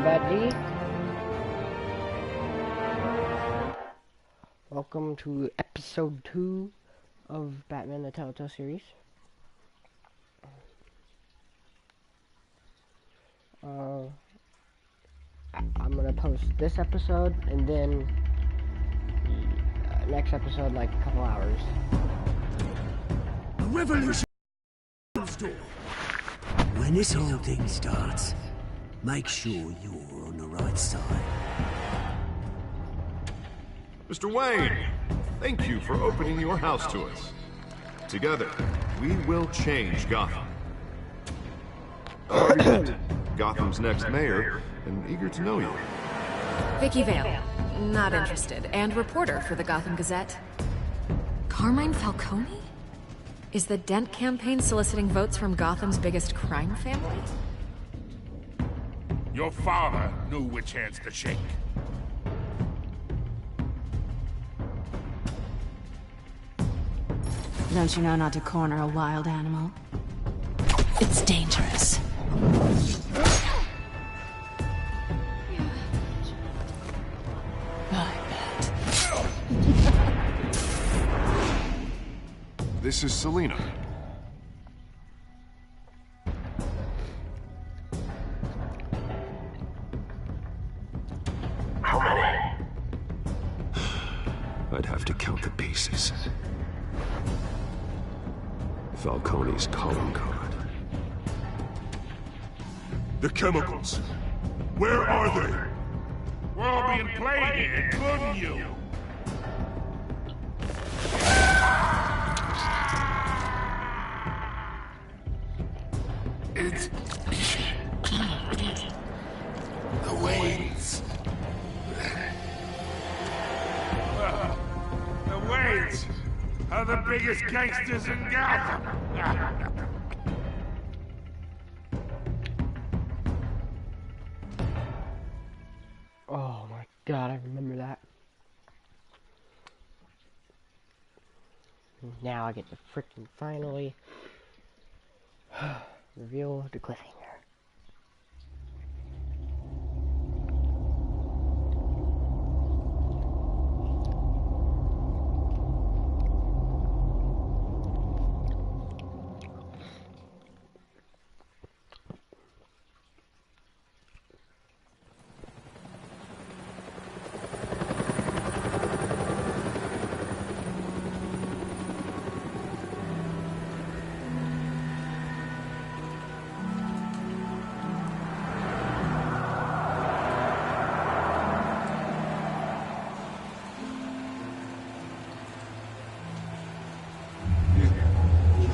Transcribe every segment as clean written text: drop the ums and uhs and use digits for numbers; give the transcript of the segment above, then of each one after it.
everybody. Welcome to episode 2 of Batman the Telltale series. I'm gonna post this episode and then the next episode like a couple hours. A revolution when this whole thing starts, make sure you're on the right side. Mr. Wayne, thank you for opening your house to us. Together, we will change Gotham. Harvey Dent, Gotham's next mayor, and eager to know you. Vicky Vale, not interested, and reporter for the Gotham Gazette. Carmine Falcone? Is the Dent campaign soliciting votes from Gotham's biggest crime family? Your father knew which hands to shake. Don't you know not to corner a wild animal? It's dangerous. This is Selina. How many? I'd have to count the pieces. Falcone's calling card. The chemicals. Where are they? We're all being played here, including you. It's... the Waynes. The Waynes are the biggest gangsters in Gotham. Oh my god, I remember that. Now I get to freaking finally reveal the cliffhanger.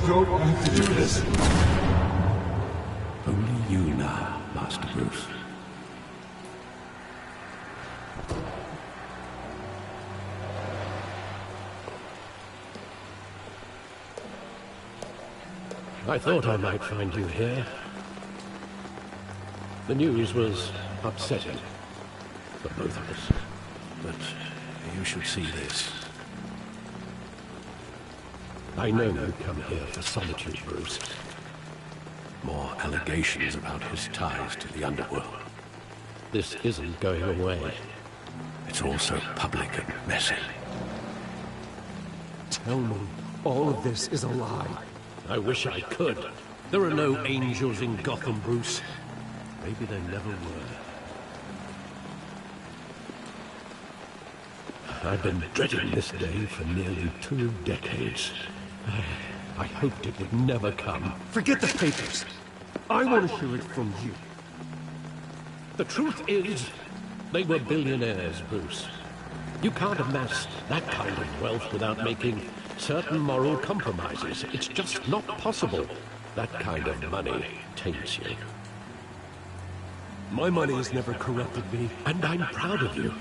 Don't have to do this. Only you now, Master Bruce. I thought I might find you here. The news was upsetting for both of us. But you should see this. I know you come here for solitude, Bruce. More allegations about his ties to the underworld. This isn't going away. It's all so public and messy. Tell me, all of this is a lie. I wish I could. There are no angels in Gotham, Bruce. Maybe there never were. I've been dreading this day for nearly 2 decades. I hoped it would never come. Forget the papers. I want to hear it from you. The truth is, they were billionaires, Bruce. You can't amass that kind of wealth without making certain moral compromises. It's just not possible. That kind of money taints you. My money has never corrupted me. And I'm proud of you.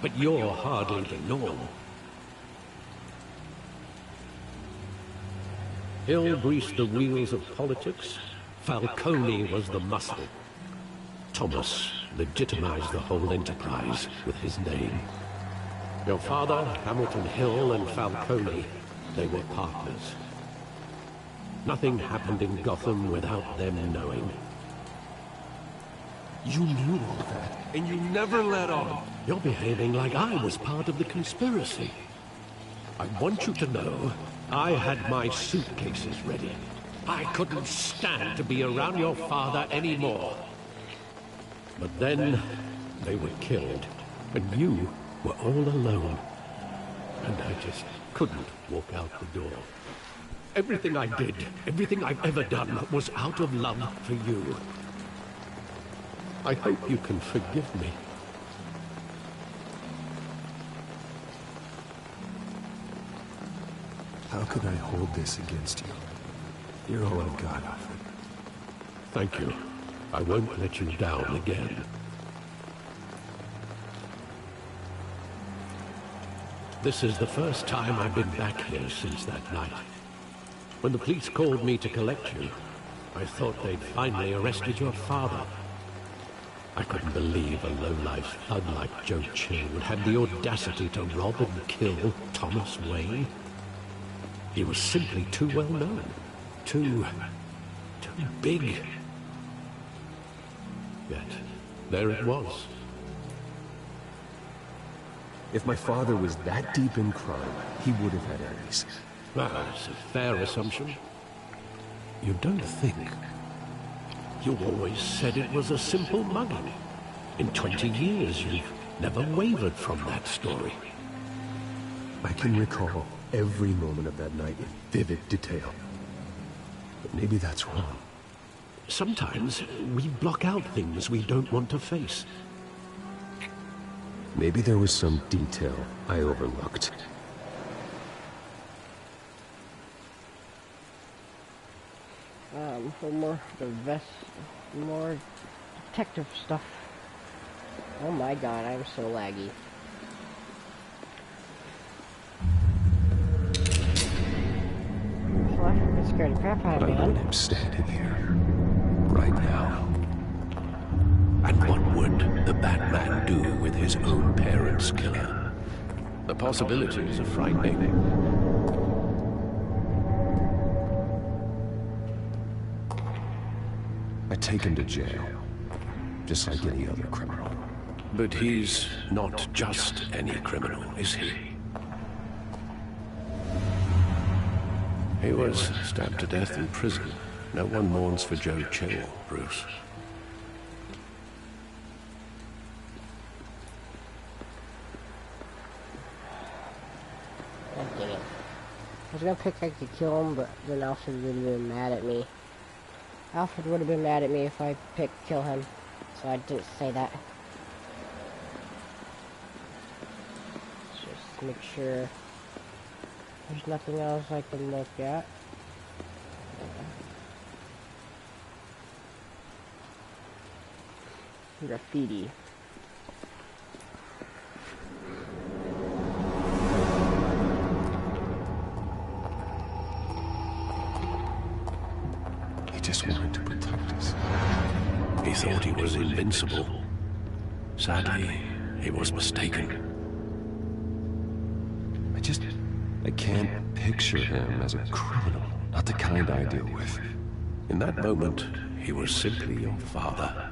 But you're hardly the norm. Hill greased the wheels of politics. Falcone was the muscle. Thomas legitimized the whole enterprise with his name. Your father, Hamilton Hill, and Falcone, they were partners. Nothing happened in Gotham without them knowing. You knew all that, and you never let on. You're behaving like I was part of the conspiracy. I want you to know, I had my suitcases ready. I couldn't stand to be around your father anymore. But then, they were killed, and you were all alone. And I just couldn't walk out the door. Everything I did, everything I've ever done, was out of love for you. I hope you can forgive me. How could I hold this against you? You're all I've got, Alfred. Thank you. I won't let you down again. This is the first time I've been back here since that night. When the police called me to collect you, I thought they'd finally arrested your father. I couldn't believe a low-life thug like Joe Chill would have the audacity to rob and kill Thomas Wayne. He was simply too well known. Too big. Yet, there it was. If my father was that deep in crime, he would have had enemies. That's a fair assumption. You don't think? You always said it was a simple mugging. In 20 years, you've never wavered from that story. I can recall every moment of that night in vivid detail. But maybe that's wrong. Sometimes we block out things we don't want to face. Maybe there was some detail I overlooked. For more detective stuff. Oh my god, I'm so laggy. Well, that scared the crap out of me. I want him standing here, right now. And what would the Batman do with his own parents' killer? The possibilities are frightening. I take him to jail, just like any other criminal. But he's not just any criminal, is he? He was stabbed to death in prison. No one mourns for Joe Chill, Bruce. God dang it. I was gonna pick I could kill him, but then Alfred would have been mad at me. Alfred would have been mad at me if I picked kill him, so I didn't say that. Let's just make sure there's nothing else I can look at. Graffiti. He just wanted to protect us. He thought he was invincible. Sadly, he was mistaken. I can't picture him as a criminal. Not the kind I deal with. In that moment, he was simply your father.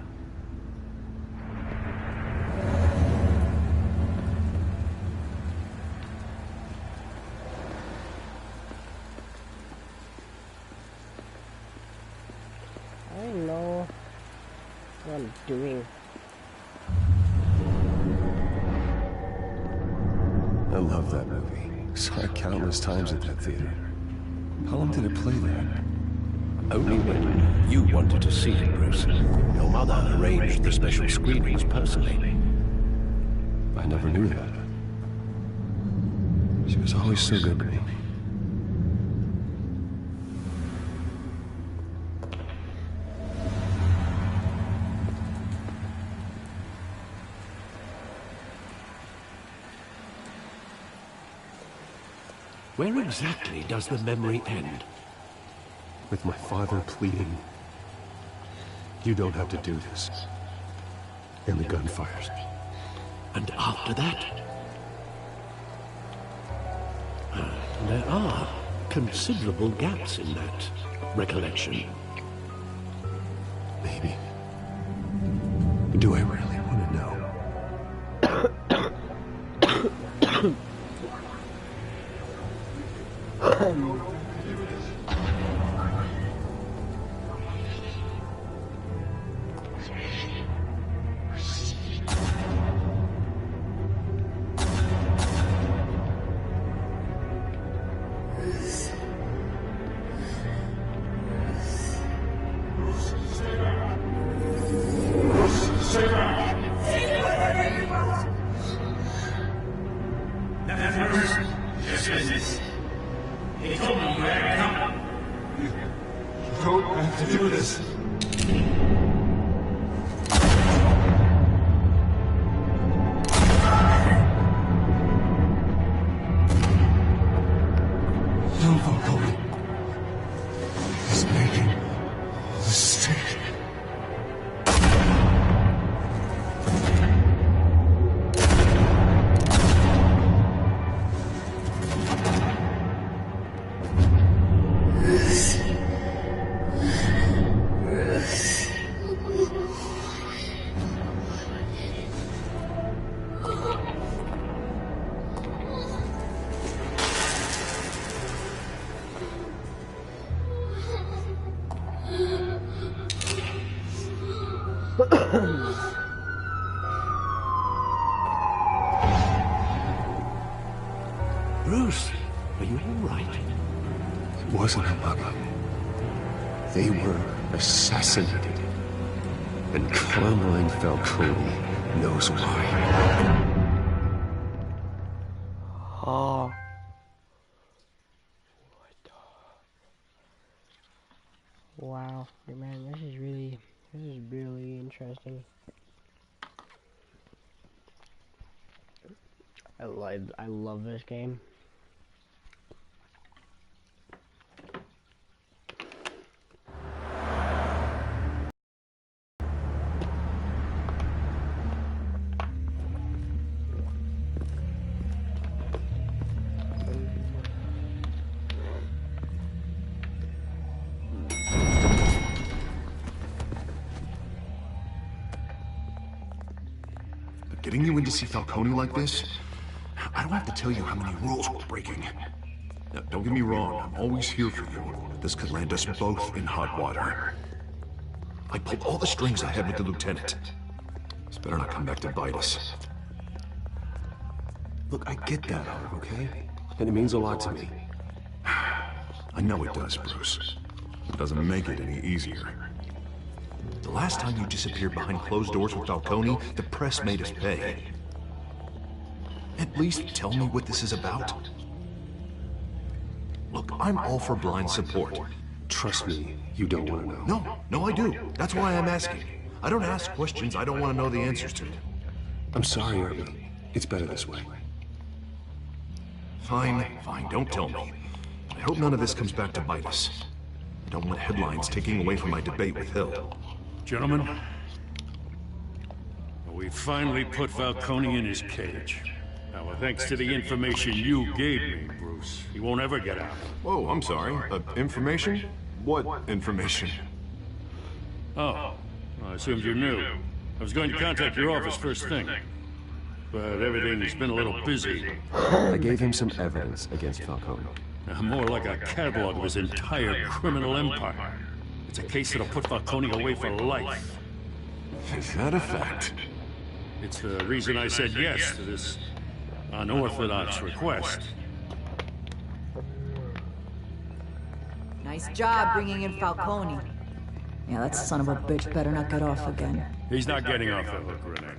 I don't know what I'm doing. I love that movie. Saw it countless times at that theater. How long did it play there? Only when you wanted to see it, Bruce. Your mother arranged the special screenings personally. I never knew that. She was always so good to me. Where exactly does the memory end? With my father pleading, "You don't have to do this." And the gun fires. And after that? There are considerable gaps in that recollection. Maybe. this? No, Falcone. He's making a mistake. Bruce, are you all right? It wasn't a muggle. They were assassinated. And Carmine Falcone knows why. Oh. Wow, man, this is really interesting. I love this game. Getting you in to see Falcone like this? I don't have to tell you how many rules we're breaking. Now, don't get me wrong, I'm always here for you, but this could land us both in hot water. I pulled all the strings I had with the lieutenant. This better not come back to bite us. Look, I get that, Harv, okay? And it means a lot to me. I know it does, Bruce. It doesn't make it any easier. The last time you disappeared behind closed doors with Falcone, the press made us pay. At least tell me what this is about. Look, I'm all for blind support. Trust me, you don't want to know. No, I do. That's why I'm asking. I don't ask questions I don't want to know the answers to. I'm sorry, Irving. It's better this way. Fine, don't tell me. I hope none of this comes back to bite us. I don't want headlines taking away from my debate with Hill. Gentlemen, we finally put Falcone in his cage. Now, thanks to the information you gave me, Bruce, he won't ever get out. Whoa, I'm sorry. Information? What information? Oh, I assumed you knew. I was going to contact your office first thing, but everything's been a little busy. I gave him some evidence against Falcone. More like a catalog of his entire criminal empire. It's a case that'll put Falcone away for life. Is that a fact? It's the reason I said yes to this unorthodox request. Nice job bringing in Falcone. Yeah, that son of a bitch better not get off again. He's not getting off the hook, Renee.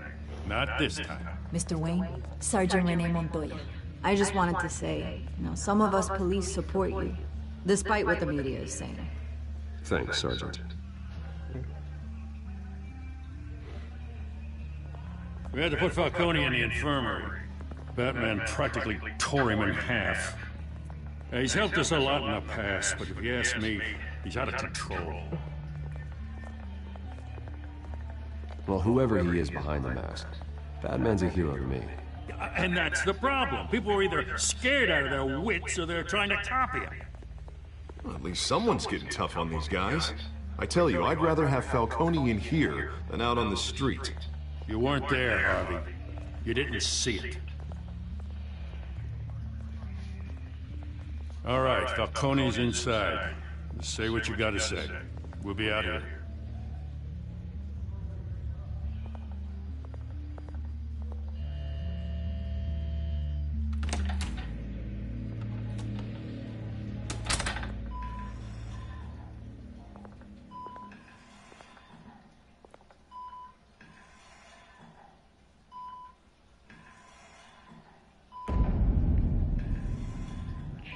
Not this time. Mr. Wayne, Sergeant Renee Montoya. I just wanted to say, some of us police support you, despite what the media is saying. Thanks, Sergeant. We had to put Falcone in the infirmary. Batman practically tore him in half. He's helped us a lot in the past, but if you ask me, he's out of control. Well, whoever he is behind the mask, Batman's a hero to me. And that's the problem. People are either scared out of their wits or they're trying to copy him. Well, at least someone's getting tough on these guys. I tell you, I'd rather have Falcone in here than out on the street. You weren't there, Harvey. You didn't see it. All right, Falcone's inside. Say what you gotta say. We'll be out here.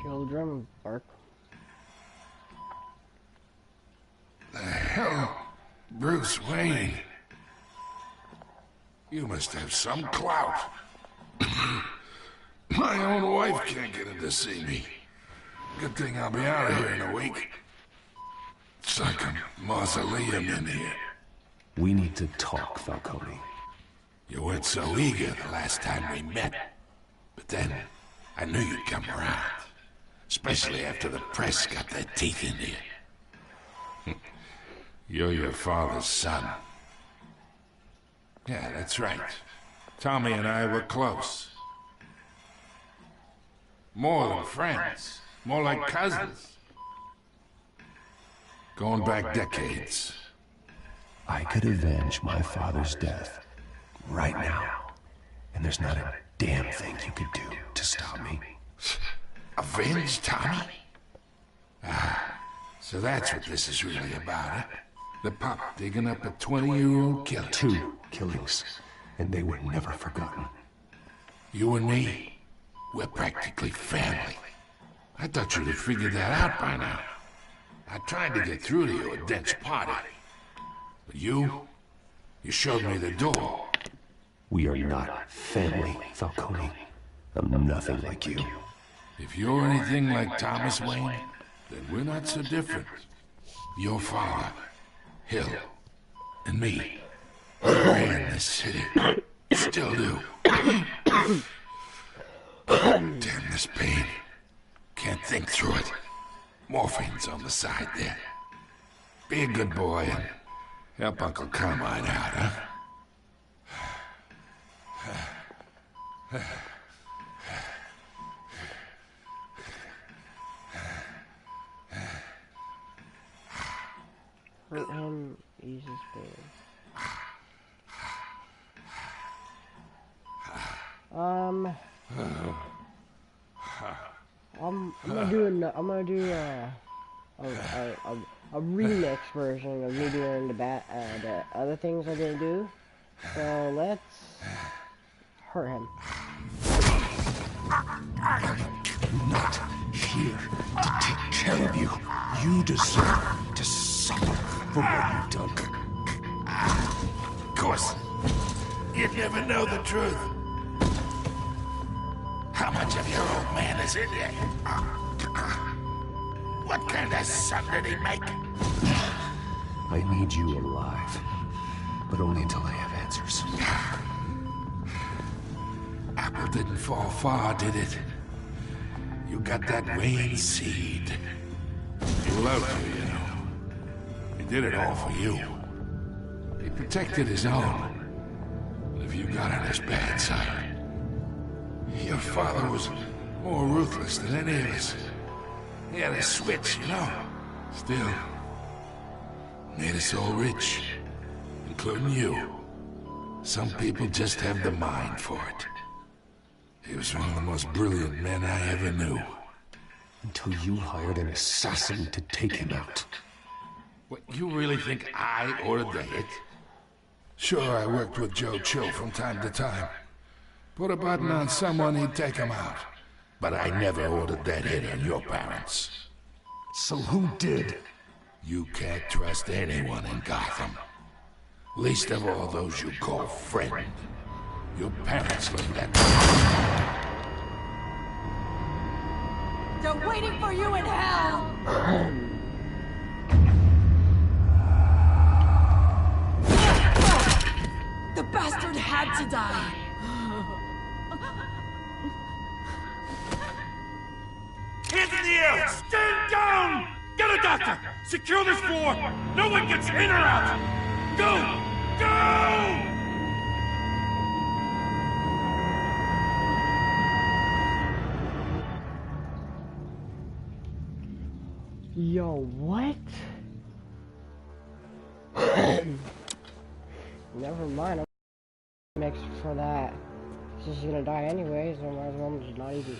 Children bark. The Bruce Wayne. You must have some clout. My own wife can't get in to see me. Good thing I'll be out of here in a week. It's like a mausoleum in here. We need to talk, Falcone. You weren't so eager the last time we met. But then, I knew you'd come around. Especially after the press got their teeth into you. You're your father's son. Yeah, that's right. Tommy and I were close. More than friends. More like cousins. Going back decades. I could avenge my father's death right now. And there's not a damn thing you could do to stop me. Avenge Tommy? Ah, so that's what this is really about, huh? The pup digging up a 20-year-old killer. 2 killings, and they were never forgotten. You and me, we're practically family. I thought you'd have figured that out by now. I tried to get through to you at Dent's party. But you showed me the door. We are not family, Falcone. I'm nothing like you. If you're anything like Thomas Wayne, then we're not so different. Your father, Hill, and me, we ran this city. Still do. Damn this pain. Can't think through it. Morphine's on the side there. Be a good boy and help Uncle Carmine out, huh? Hurt him, use his pain. I'm gonna do a remix version of me doing the other things I didn't do. So let's hurt him. Not here to take care of you. You deserve to suffer for what you've done. Of course. You'd never know the truth. How much of your old man is in you? What kind of son did he make? I need you alive, but only until I have answers. Apple didn't fall far, did it? You got that Wayne seed. He loved you, you know. He did it all for you. He protected his own. If you got on his bad side. Your father was more ruthless than any of us. He had a switch, you know. Still, made us all rich, including you. Some people just have the mind for it. He was one of the most brilliant men I ever knew. Until you hired an assassin to take him out. What, you really think I ordered the hit? Sure, I worked with Joe Chill from time to time. Put a button on someone, he'd take him out. But I never ordered that hit on your parents. So who did? You can't trust anyone in Gotham. Least of all those you call friend. Your parents learned that. They're waiting for you in hell! The bastard had to die! Hands in the air! Stand down! Get a doctor! Secure this floor! No one gets in or out! Go! Go! Yo, what? Never mind, I'm mixed for that. She's just gonna die anyways, so might as well just not even.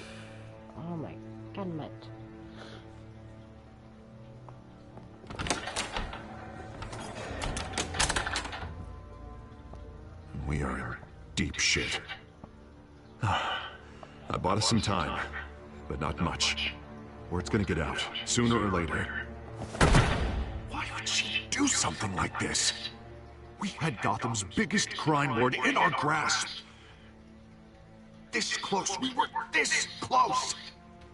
Oh my god, We are in deep shit. I bought us some time, but not much. Word's gonna get out, sooner or later. Why would she do something like this? We had Gotham's biggest crime lord in our grasp. This close. We were this close.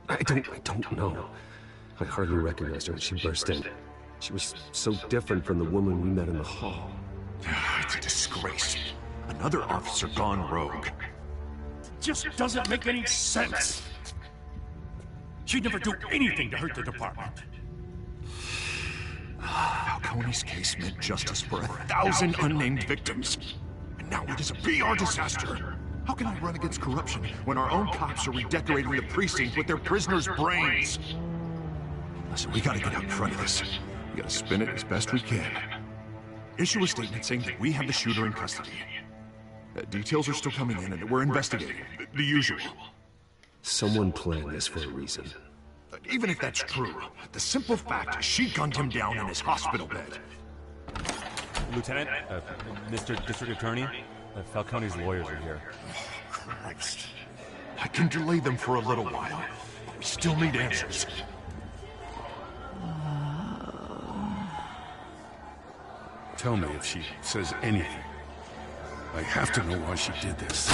I don't know. I hardly recognized her when she burst in. She was so different from the woman we met in the hall. It's a disgrace. Another officer gone rogue. Just doesn't make any sense. She'd never do anything to hurt the department. Falcone's case meant justice for 1,000 unnamed victims. And now it is a PR disaster. How can I run against corruption when our own cops are redecorating the precinct with their prisoners' brains? Listen, we gotta get out in front of this. We gotta spin it as best we can. Issue a statement saying that we have the shooter in custody. Details are still coming in and we're investigating. The usual. Someone planned this for a reason. Even if that's true, the simple fact is she gunned him down in his hospital bed. Lieutenant, Mr. District Attorney, Falcone's lawyers are here. Oh, Christ. I can delay them for a little while, but we still need answers. Tell me if she says anything. I have to know why she did this.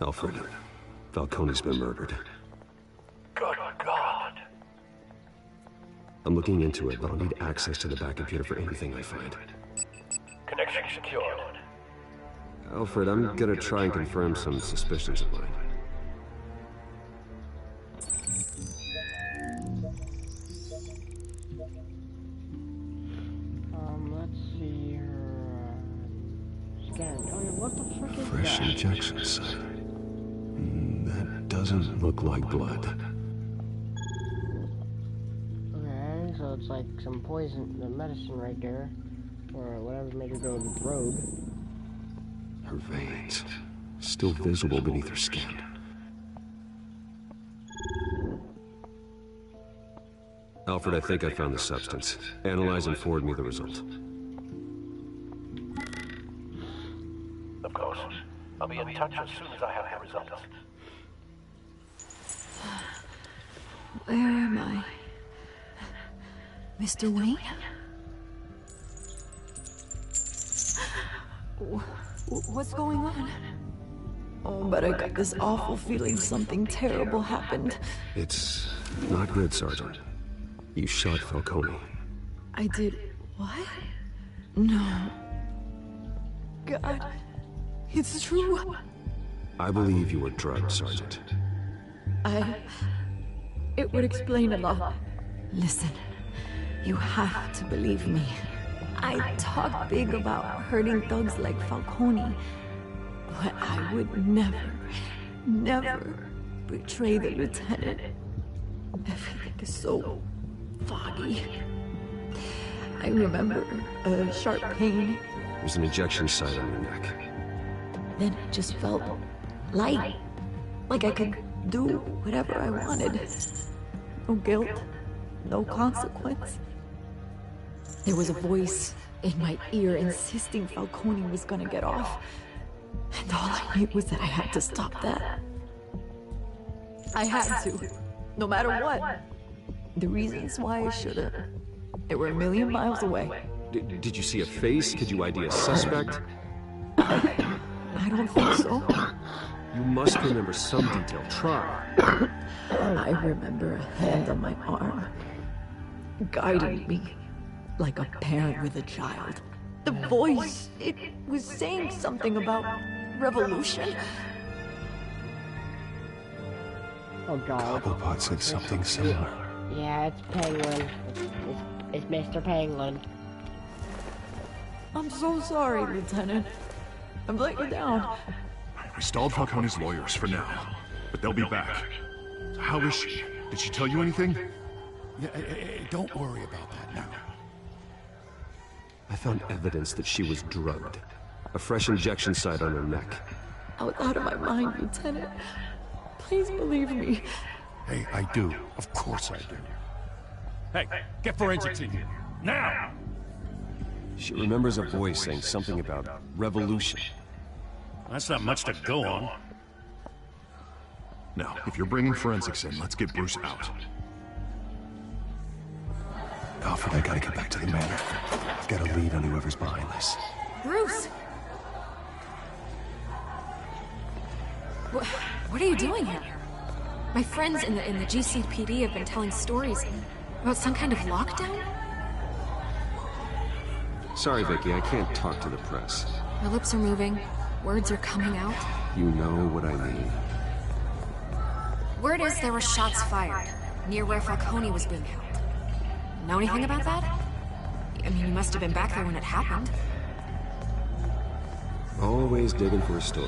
Alfred, Falcone's been murdered. Good God. I'm looking into it, but I'll need access to the back computer for anything I find. Connection secured. Alfred, I'm gonna try and confirm some suspicions of mine. Let's see here. Scan. Oh, yeah, what the frick is Fresh that? injection site. That doesn't look like blood. Okay, so it's like some poison, the medicine right there, or whatever made her go to the road. Her veins, still visible beneath her skin. Alfred, I think I found the substance. Analyze and forward me the result. Of course. I'll be in touch as soon as I have the results. Where am I? Mr. Wayne? What's going on? Oh, but I got this awful feeling something terrible happened. It's not good, Sergeant. You shot Falcone. I did what? No. God, it's true. I believe you were drugged, Sergeant. It would explain a lot. Listen, you have to believe me. I talk big about hurting thugs like Falcone, but I would never betray the lieutenant. Everything is so foggy. I remember a sharp pain. There's an injection site on your neck. Then it just felt light, like I could do whatever I wanted. No guilt, no consequence. There was a voice in my ear insisting Falcone was gonna get off. And all I knew was that I had to stop that. I had to, no matter what. The reasons why I should've, they were a million miles away. Did you see a face? Could you ID a suspect? I don't think so. You must remember some detail. Try. I remember a hand on my arm, guiding me like a parent with a child. The voice, it was saying something about revolution. Oh God. Cobblepot said something similar. Yeah, it's Penguin. It's Mr. Penguin. I'm so sorry, Lieutenant. I've let you down. We stalled Falcone's lawyers for now, but they'll be back. How is she? Did she tell you anything? Yeah, don't worry about that now. I found evidence that she was drugged. A fresh injection site on her neck. I was out of my mind, Lieutenant. Please believe me. Hey, I do. Of course I do. Hey, get forensics in here. Now! She remembers a voice saying something about revolution. That's not much to go on. Now, if you're bringing forensics in, let's get Bruce out. Alfred, I gotta get back to the manor. I've got a lead on whoever's behind this. Bruce! What are you doing here? My friends in the GCPD have been telling stories about some kind of lockdown? Sorry, Vicky, I can't talk to the press. My lips are moving. Words are coming out. You know what I mean. Word is there were shots fired near where Falcone was being held. Know anything about that? I mean, you must have been back there when it happened. Always digging for a story.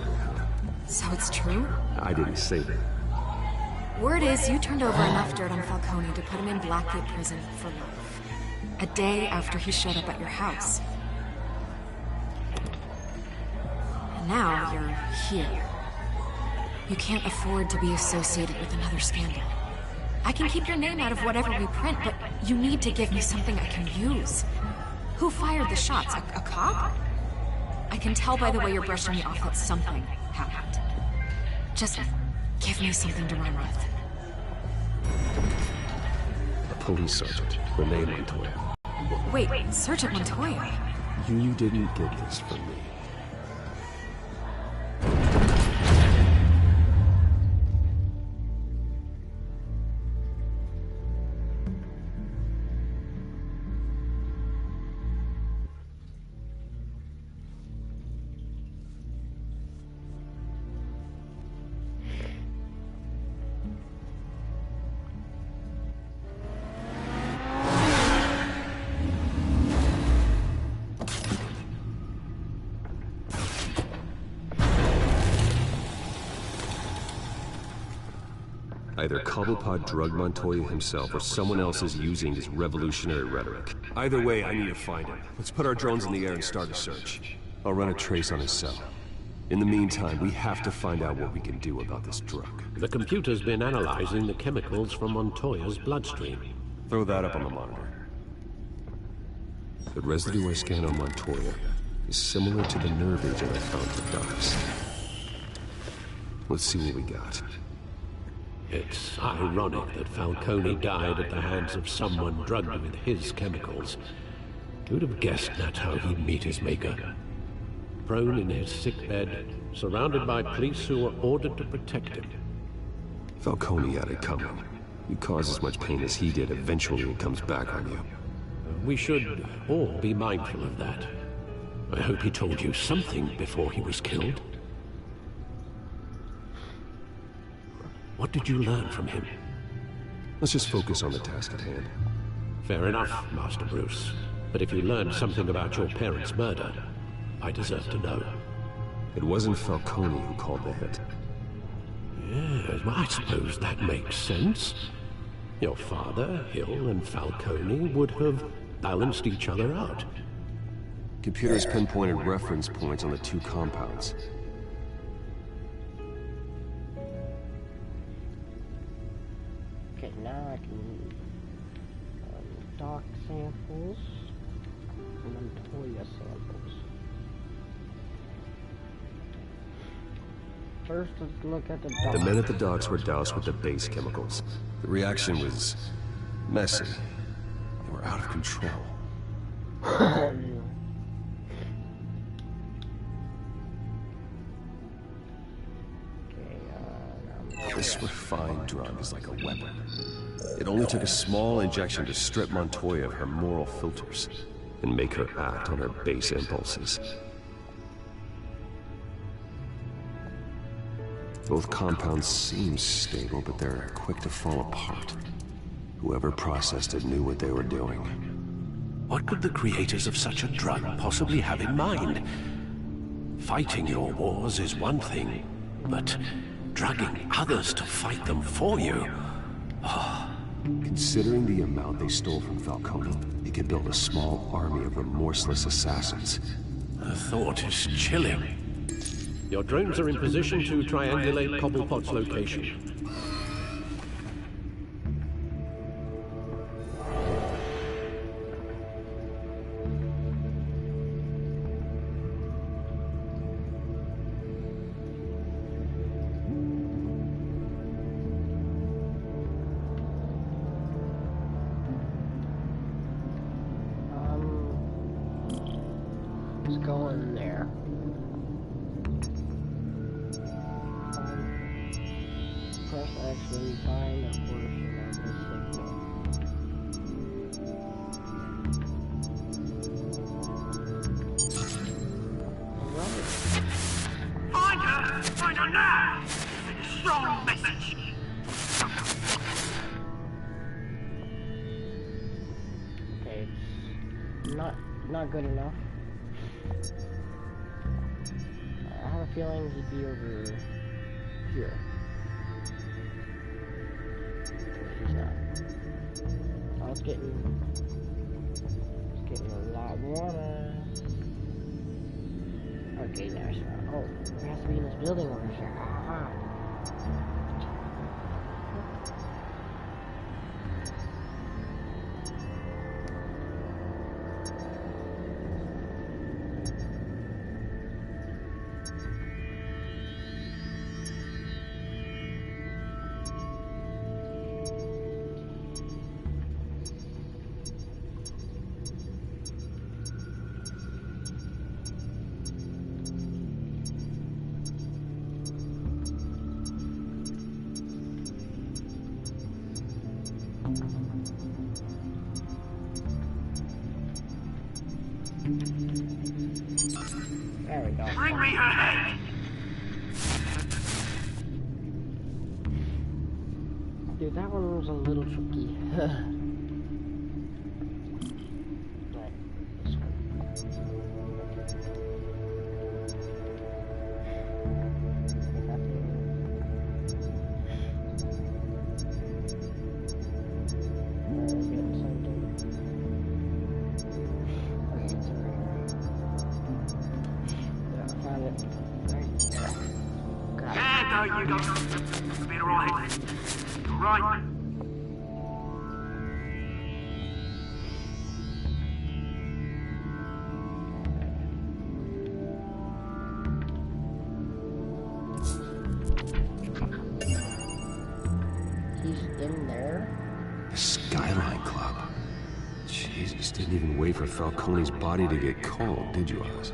So it's true? I didn't say that. Word is you turned over enough dirt on Falcone to put him in Blackgate prison for life. A day after he showed up at your house. And now you're here. You can't afford to be associated with another scandal. I can keep your name out of whatever we print, but you need to give me something I can use. Who fired the shots? A cop? I can tell by the way you're brushing me off that something happened. Just give me something to run with. A police sergeant, Renee Montoya. Wait, Sergeant Montoya? You didn't get this from me. Either Cobblepot drugged Montoya himself or someone else is using his revolutionary rhetoric. Either way, I need to find him. Let's put our drones in the air and start a search. I'll run a trace on his cell. In the meantime, we have to find out what we can do about this drug. The computer's been analyzing the chemicals from Montoya's bloodstream. Throw that up on the monitor. The residue I scan on Montoya is similar to the nerve agent I found for Docs. Let's see what we got. It's ironic that Falcone died at the hands of someone drugged with his chemicals. Who'd have guessed that's how he'd meet his maker? Prone in his sickbed, surrounded by police who were ordered to protect him. Falcone had it coming. You cause as much pain as he did, eventually it comes back on you. We should all be mindful of that. I hope he told you something before he was killed. What did you learn from him? Let's just focus on the task at hand. Fair enough, Master Bruce. But if you learned something about your parents' murder, I deserve to know. It wasn't Falcone who called the hit. Yes, well, I suppose that makes sense. Your father, Hill, and Falcone would have balanced each other out. Computers pinpointed reference points on the two compounds. Okay, now I can dock samples, Montoya samples. First, let's look at the docks. The men at the docks were doused with the base chemicals. The reaction was messy. They were out of control. This refined drug is like a weapon. It only took a small injection to strip Montoya of her moral filters and make her act on her base impulses. Both compounds seem stable, but they're quick to fall apart. Whoever processed it knew what they were doing. What could the creators of such a drug possibly have in mind? Fighting your wars is one thing, but drugging others to fight them for you? Considering the amount they stole from Falcone, they could build a small army of remorseless assassins. The thought is chilling. Your drones are in position to triangulate Cobblepot's location. Let's go in there. Press X when you find a portion of the signal. Find her! Find her now! It's a strong message! Okay, it's not good enough. I have a feeling he'd be over here. He's not. Oh, it's getting a lot warmer. Okay, now it's not. Oh, it has to be in this building over here. Aha. There we go. Bring me her head! Dude, that one was a little tricky. Right, this one. We're getting something. Okay, it's over here. Yeah, I found it. Right there. Got it. Yeah, there you go. You'll be alright. Right. He's in there. The Skyline Club. Jesus, didn't even wait for Falcone's body to get cold, did you, Oz?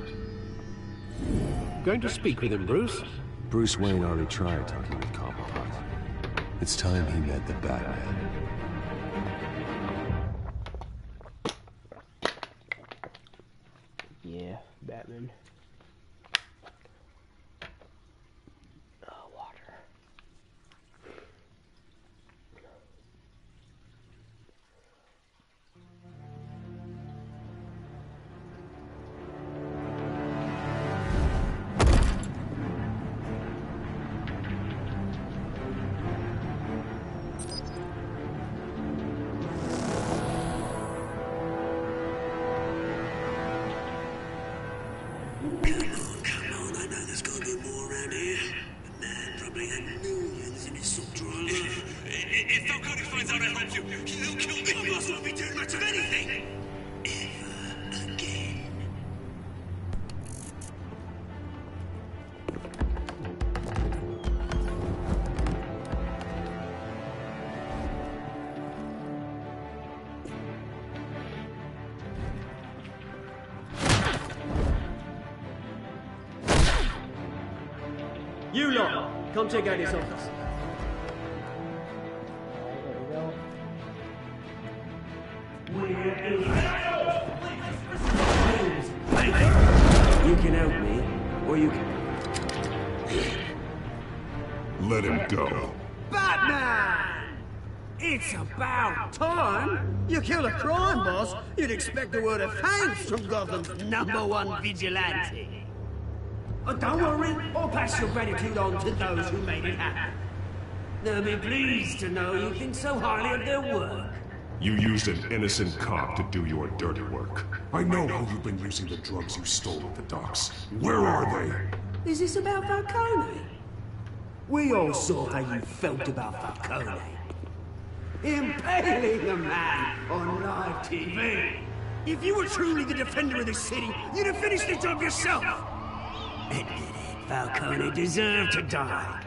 Going to speak with him, Bruce? Bruce Wayne already tried talking with Cobblepot. It's time he met the Batman. Yeah, Batman. Water. Come on, I know there's gotta be more around here. The man probably had millions in his salt drawer alone. If Falcone finds out I helped you, he'll kill me. I must not be doing much of anything. Ever again. You lot, come check out this office. You can help me, or you can... Let him go. Batman! It's about time! You kill a crime boss, you'd expect a word of thanks from Gotham's #1 vigilante. Oh, don't worry, I'll pass your gratitude on to those who made it happen. They'll be pleased to know you think so highly of their work. You used an innocent cop to do your dirty work. I know how you've been using the drugs you stole at the docks. Where are they? Is this about Falcone? We all saw how you felt about Falcone. Impaling a man on live TV. If you were truly the defender of the city, you'd have finished the job yourself. Admit it, Falcone deserved to die.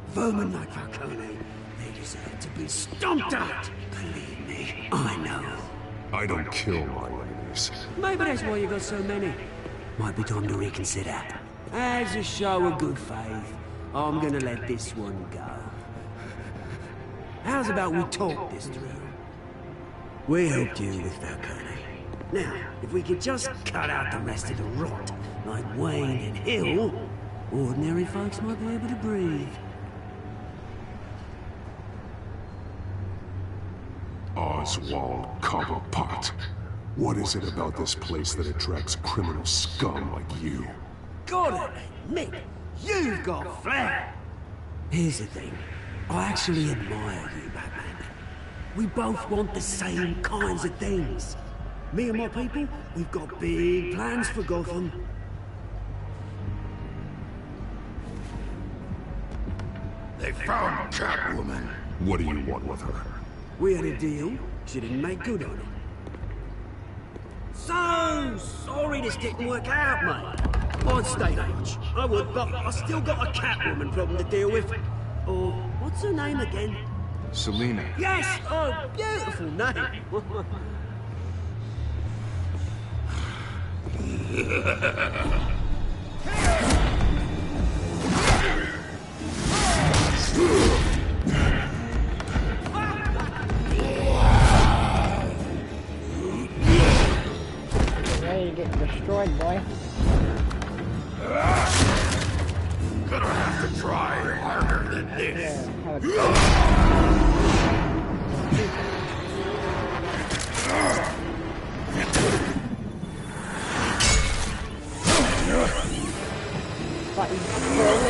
Vermin like Falcone, they deserve to be stomped out. Believe me, I know. I don't kill my enemies. Maybe that's why you got so many. Might be time to reconsider. As a show of good faith, I'm gonna let this one go. How's about we talk this through? We helped you with Falcone. Now, if we could just cut out the rest of the rot, like Wayne and Hill, ordinary folks might be able to breathe. Oswald Cobblepot. What is it about this place that attracts criminal scum like you? Gotta admit, you've got flair. Here's the thing. I actually admire you, Batman. We both want the same kinds of things. Me and my people, we've got big plans for Gotham. They found Catwoman. What do you want with her? We had a deal. She didn't make good on it. So sorry this didn't work out, mate. I'd stay much. I would, but I still got a Catwoman problem to deal with. Or, what's her name again? Selina. Yes! Oh, beautiful name. Ready to get destroyed, boy. Gonna have to try harder than this. Thought you'd kill me.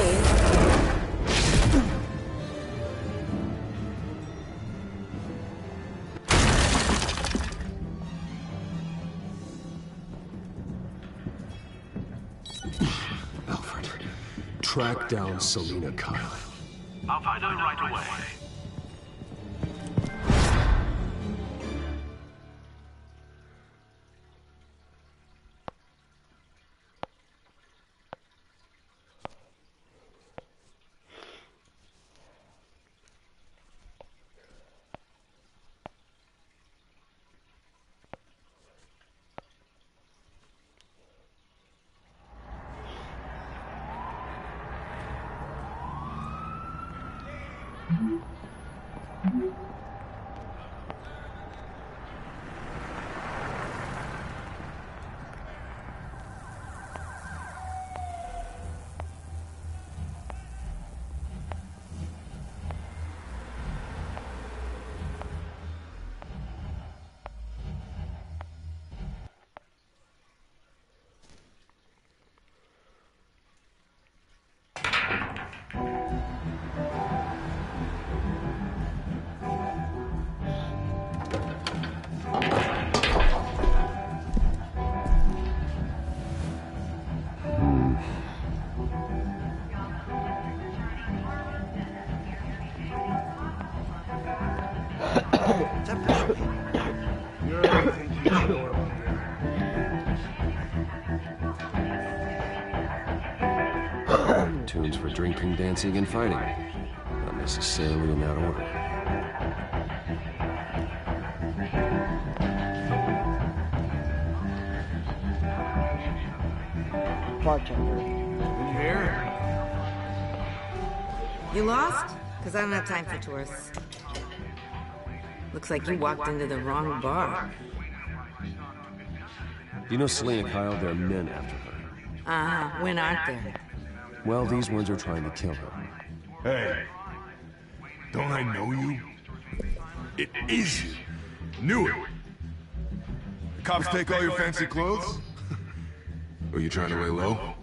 Alfred, track down Selina Kyle. I'll find her right away. Tunes for drinking, dancing, and fighting. Not necessarily in that order. Bartender. In here? You lost? Because I don't have time for tourists. Looks like you walked into the wrong bar. You know Selina Kyle? There are men after her. Uh-huh. When aren't there? Well, these ones are trying to kill her. Hey, don't I know you? It is you. Knew it. The cops take all your fancy clothes? Are you trying to lay low?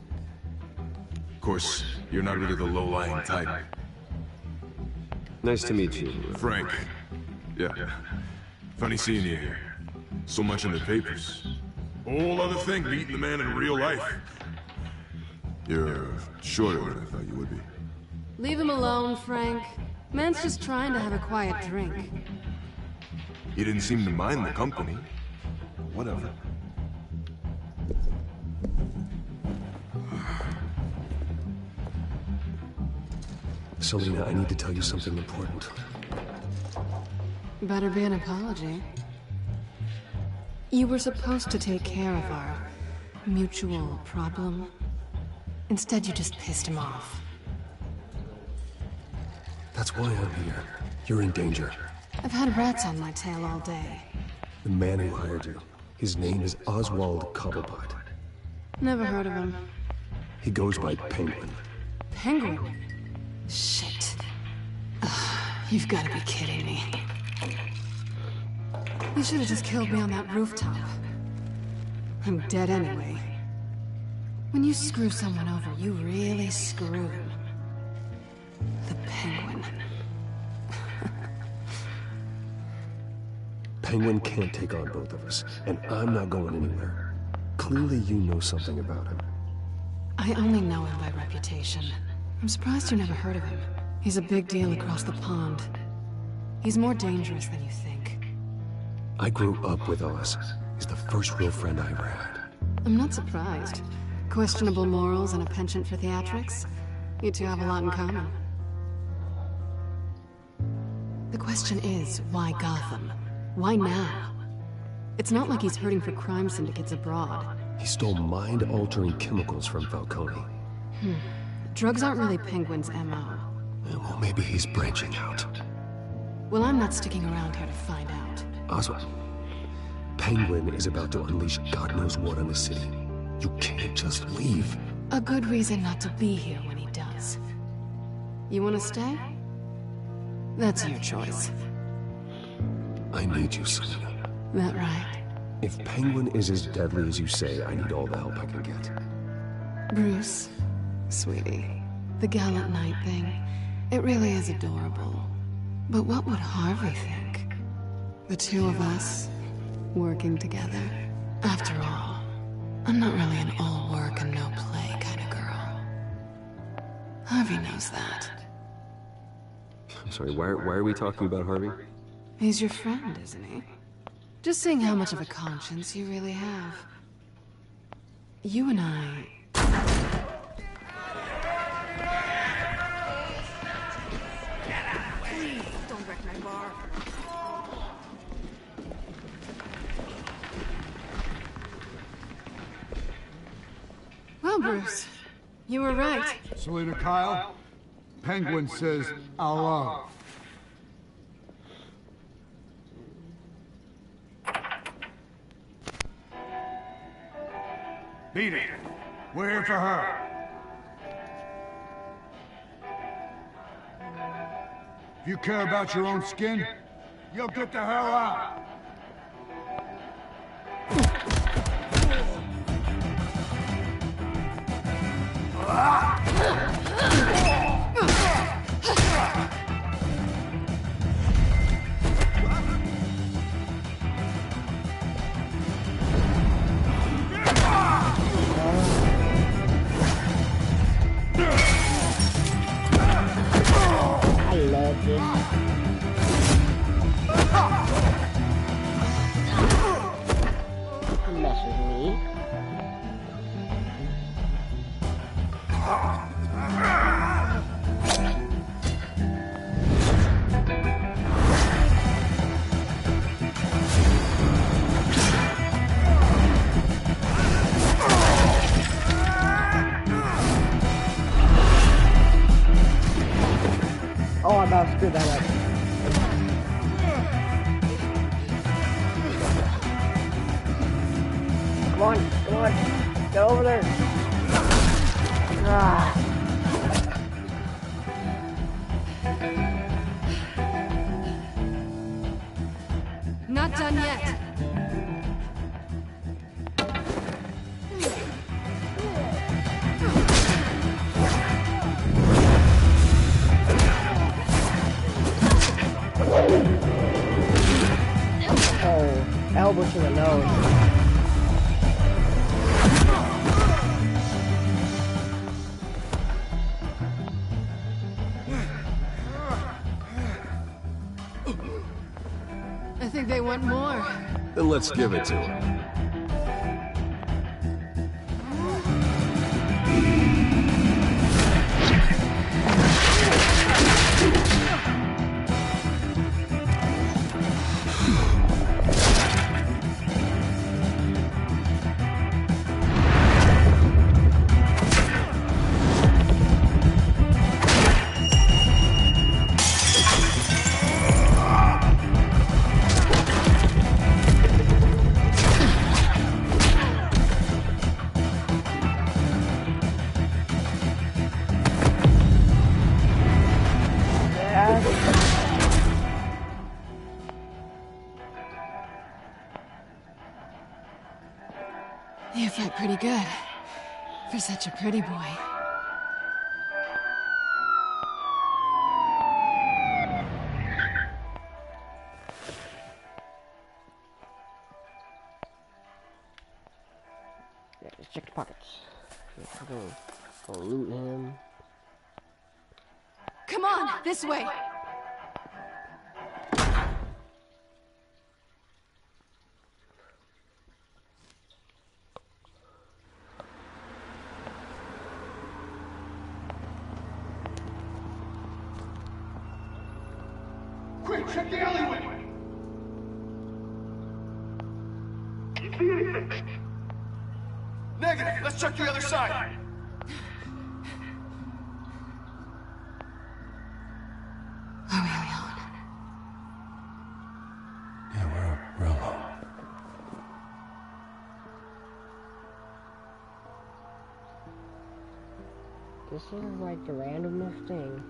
Of course, you're not really the low-lying type. Nice to meet you. Frank. Yeah. Funny seeing you here. So much in the papers. Whole other thing, meeting the man in real life. You're shorter than I thought you would be. Leave him alone, Frank. Man's just trying to have a quiet drink. You didn't seem to mind the company. Whatever. Selina, I need to tell you something important. Better be an apology. You were supposed to take care of our mutual problem. Instead, you just pissed him off. That's why I'm here. You're in danger. I've had rats on my tail all day. The man who hired you, his name is Oswald Cobblepot. Never heard of him. He goes by Penguin. Penguin? Shit. Ugh, you've got to be kidding me. You should have just killed me on that rooftop. I'm dead anyway. When you screw someone over, you really screw them. The Penguin. Penguin can't take on both of us, and I'm not going anywhere. Clearly you know something about him. I only know him by reputation. I'm surprised you never heard of him. He's a big deal across the pond. He's more dangerous than you think. I grew up with Oz. He's the first real friend I ever had. I'm not surprised. Questionable morals and a penchant for theatrics. You two have a lot in common. The question is, why Gotham? Why now? It's not like he's hurting for crime syndicates abroad. He stole mind-altering chemicals from Falcone. Drugs aren't really Penguin's MO. Well, maybe he's branching out. Well, I'm not sticking around here to find out. Oswald, Penguin is about to unleash God knows what on the city. You can't just leave. A good reason not to be here when he does. You want to stay? That's your choice. I need you, Selina. That right? If Penguin is as deadly as you say, I need all the help I can get. Bruce, sweetie, the gallant knight thing, it really is adorable. But what would Harvey think? The two of us, working together. After all, I'm not really an all work and no play kind of girl. Harvey knows that. I'm sorry, why are we talking about Harvey? He's your friend, isn't he? Just seeing how much of a conscience you really have. You and I... Please, don't wreck my bar. Well, Bruce, you were right. Selina Kyle, Penguin says hello. Beat it. We're here for her. If you care about your own skin, you'll get the hell out. Oh, I about screwed that up. Come on, get over there. Ah. Not done yet. Oh, elbow to the nose. I think they want more. Then let's give it to him. You fight pretty good. For such a pretty boy. Yeah, just check the pockets. Go loot him. Come on, this way. Quick, check the alleyway! You see anything? Negative, let's check the other side! Are we alone? Yeah, we're alone. This is like the randomest thing.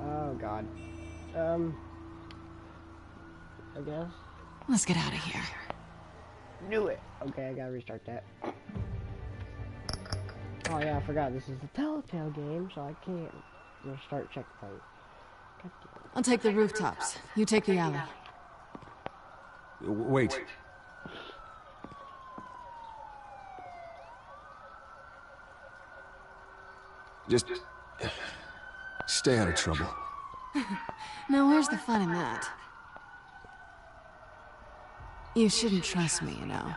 Oh god. I guess. Let's get out of here. Knew it! Okay, I gotta restart that. Oh yeah, I forgot this is a Telltale game, so I can't restart checkpoint. I'll take the rooftops. You take the alley. Wait. Just stay out of trouble. Now where's the fun in that? You shouldn't trust me, you know.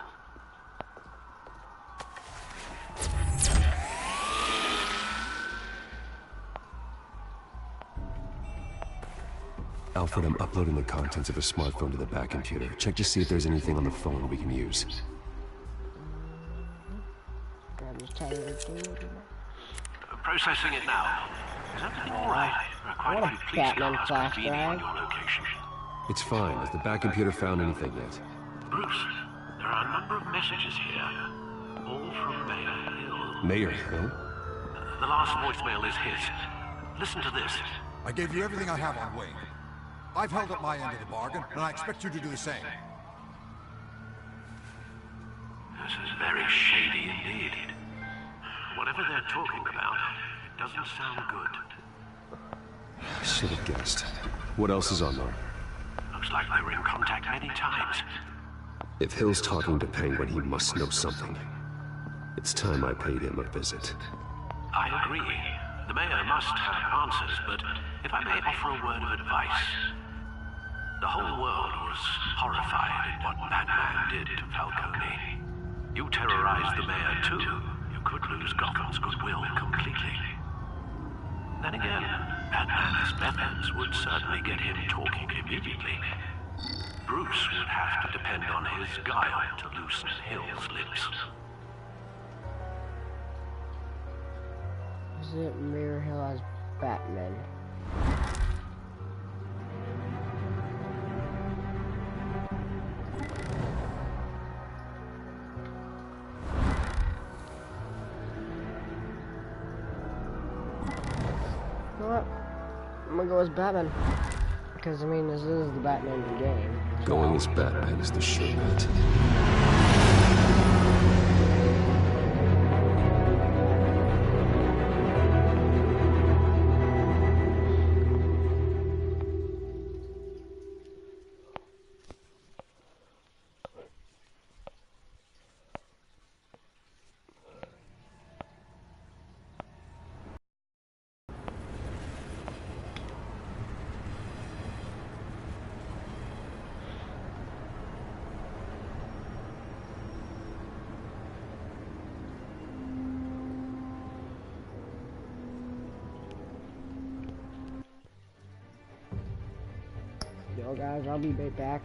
Alfred, I'm uploading the contents of a smartphone to the back computer. Check to see if there's anything on the phone we can use. Processing it now. Is everything all right? There are quite a few police cars convening on your location. It's fine. Has the back computer found anything yet? Bruce, there are a number of messages here, all from Mayor Hill. Mayor Hill? The last voicemail is his. Listen to this. I gave you everything I have on Wayne. I've held up my end of the bargain, and I expect you to do the same. This is very shady indeed. Whatever they're talking about, it doesn't sound good. Should have guessed. What else is on there? Looks like they were in contact many times. If Hill's talking to Penguin, he must know something. It's time I paid him a visit. I agree. The mayor must have answers, but if I may offer a word of advice. The whole world was horrified at what Batman did to Falcone. You terrorized the mayor too. You could lose Gotham's goodwill completely. Then again, Batman's methods would certainly get him talking immediately. Bruce would have to depend on his guile to loosen Hill's lips. Is it Mayor Hill as Batman? You know what? I'm gonna go as Batman. Because, I mean, this is the Batman game. Going as Batman is the sure bet. Yo guys, I'll be right back.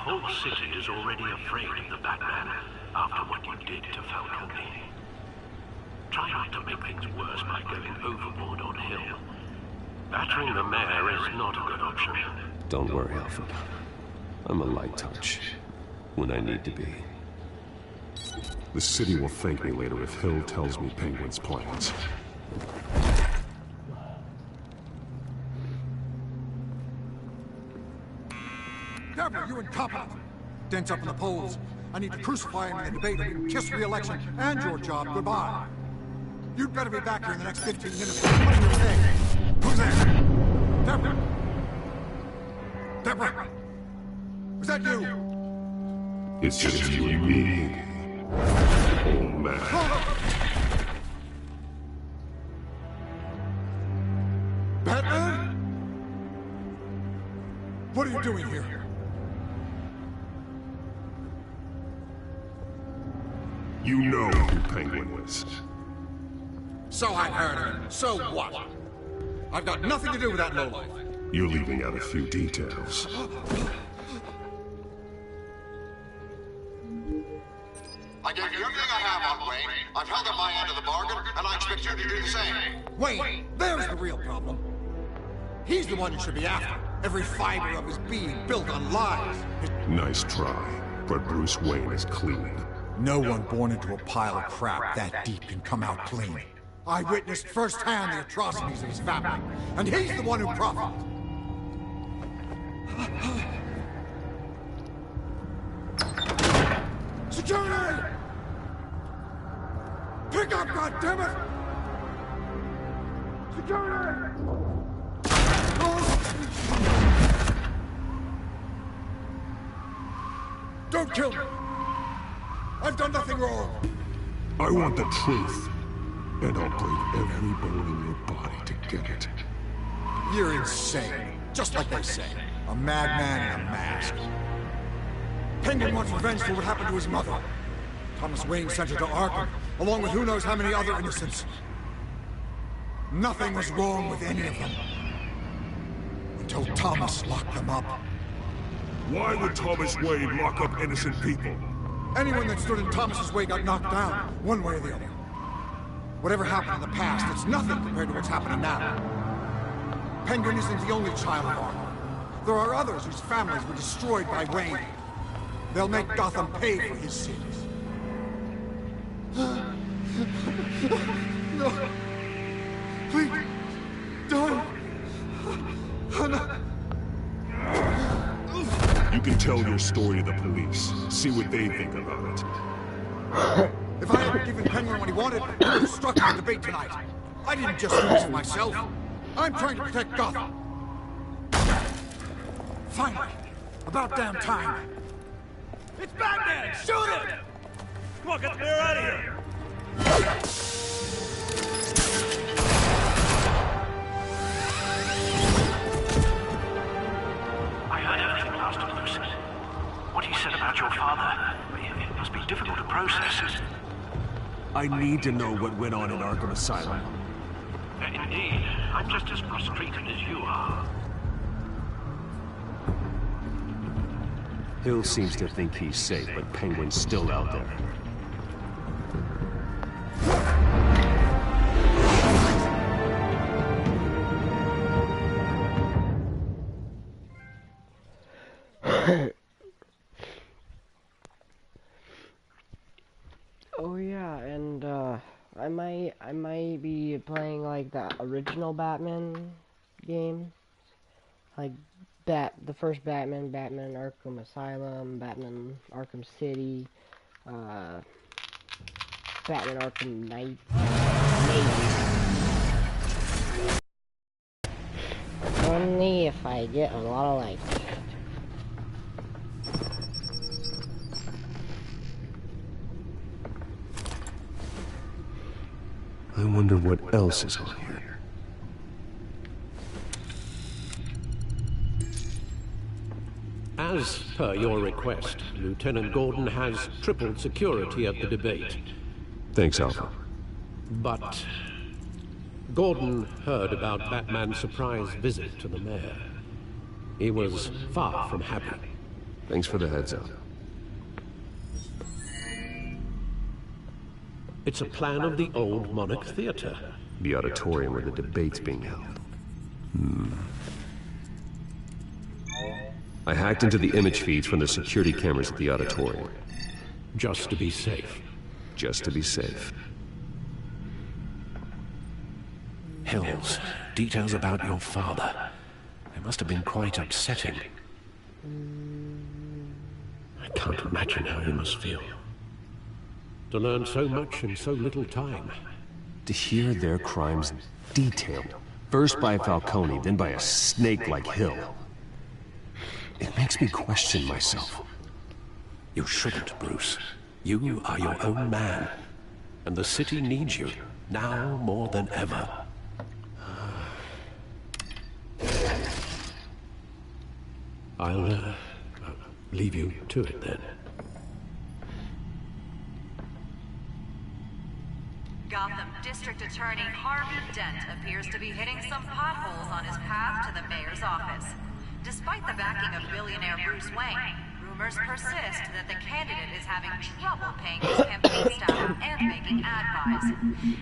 whole city is already afraid of the Batman after what you did to Falcone. Try not to make things worse by going overboard on Hill. Battering the mayor is not a good option. Don't worry, Alfred. I'm a light touch. When I need to be. The city will thank me later if Hill tells me Penguin's plans. Deborah, you incompetent! Dents up in the polls. I need to crucify him in the debate or you can kiss re-election and your job goodbye. You'd better be back here in the next 15 minutes. What do you think? Who's there? Deborah? Deborah? Was that you? It's just you and me. Oh, man. Batman? What are you doing here? You know who Penguin is. So I heard. So what? I've got nothing to do with that lowlife. You're leaving out a few details. I gave you everything I have on Wayne. I've held up my end of the bargain, and I expect you to do the same. Wayne, there's the real problem. He's the one you should be after. Every fiber of his being built on lies. Nice try, but Bruce Wayne is clean. No one born into a pile of crap that deep can come out clean. I witnessed firsthand the atrocities of his family, and he's the one who profited. Security! Pick up, goddammit! Security! Don't kill me! I've done nothing wrong! I want the truth, and I'll break every bone in your body to get it. You're insane. Just like they say. A madman in a mask. Penguin wants revenge for what happened to his mother. Thomas Wayne sent her to Arkham, along with who knows how many other innocents. Nothing was wrong with any of them. Until Thomas locked them up. Why would Thomas Wayne lock up innocent people? Anyone that stood in Thomas's way got knocked down, one way or the other. Whatever happened in the past, it's nothing compared to what's happening now. Penguin isn't the only child of Arkham. There are others whose families were destroyed by Wayne. They'll make Gotham pay for his sins. No. Please, don't. You can tell your story to the police. See what they think about it. If I hadn't given Penguin what he wanted, he would have struck me in the debate tonight. I didn't just do this for myself. I'm trying to protect Gotham. Finally. About damn time. It's Batman! Shoot him! Come on, get the mayor out of here! I heard everything last of Lucy. What he said about your father, it must be difficult to process. I need to know what went on in Arkham Asylum. Indeed. I'm just as frustrated as you are. Hill seems to think he's safe, but Penguin's still out there. Oh yeah, and I might be playing like the original Batman game, like the first Batman, Batman Arkham Asylum, Batman Arkham City, Batman Arkham Knight, maybe. Only if I get a lot of likes. I wonder what else is on here. As per your request, Lieutenant Gordon has tripled security at the debate. Thanks, Alpha. But Gordon heard about Batman's surprise visit to the mayor. He was far from happy. Thanks for the heads up. It's a plan of the old Monarch Theater. The auditorium where the debate's being held. I hacked into the image feeds from the security cameras at the auditorium. Just to be safe. Just to be safe. Hills, details about your father. They must have been quite upsetting. I can't imagine how you must feel. To learn so much in so little time. To hear their crimes detailed, first by Falcone, then by a snake like Hill. It makes me question myself. You shouldn't, Bruce. You are your own man. And the city needs you, now more than ever. I'll leave you to it then. Gotham District Attorney Harvey Dent appears to be hitting some potholes on his path to the mayor's office. Despite the backing of billionaire Bruce Wayne, rumors persist that the candidate is having trouble paying his campaign staff and making ad buys.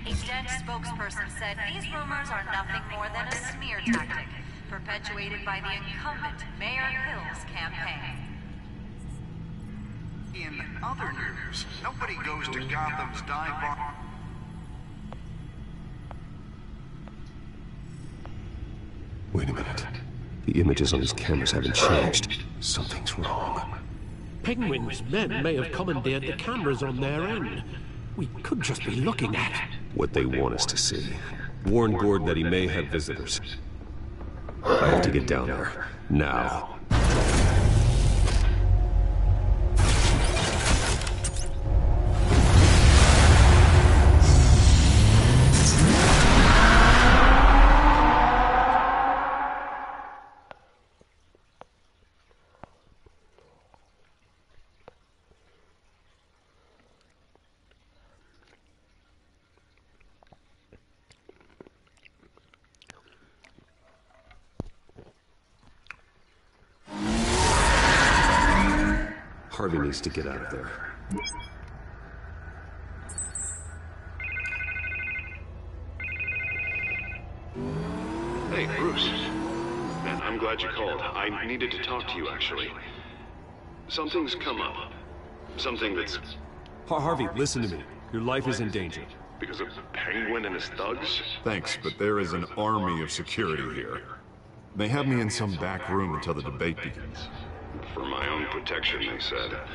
A Dent spokesperson said these rumors are nothing more than a smear tactic, perpetuated by the incumbent Mayor Hill's campaign. In other news, nobody goes to Gotham's dive bar. Wait a minute. The images on these cameras haven't changed. Something's wrong. Penguin's men may have commandeered the cameras on their end. We could just be looking at what they want us to see. Warn Gordon that he may have visitors. I have to get down there. Now. Harvey needs to get out of there. Hey, Bruce. Man, I'm glad you called. I needed to talk to you, actually. Something's come up. Something that's... Harvey, listen to me. Your life is in danger. Because of Penguin and his thugs? Thanks, but there is an army of security here. They have me in some back room until the debate begins. For my own protection, they said. A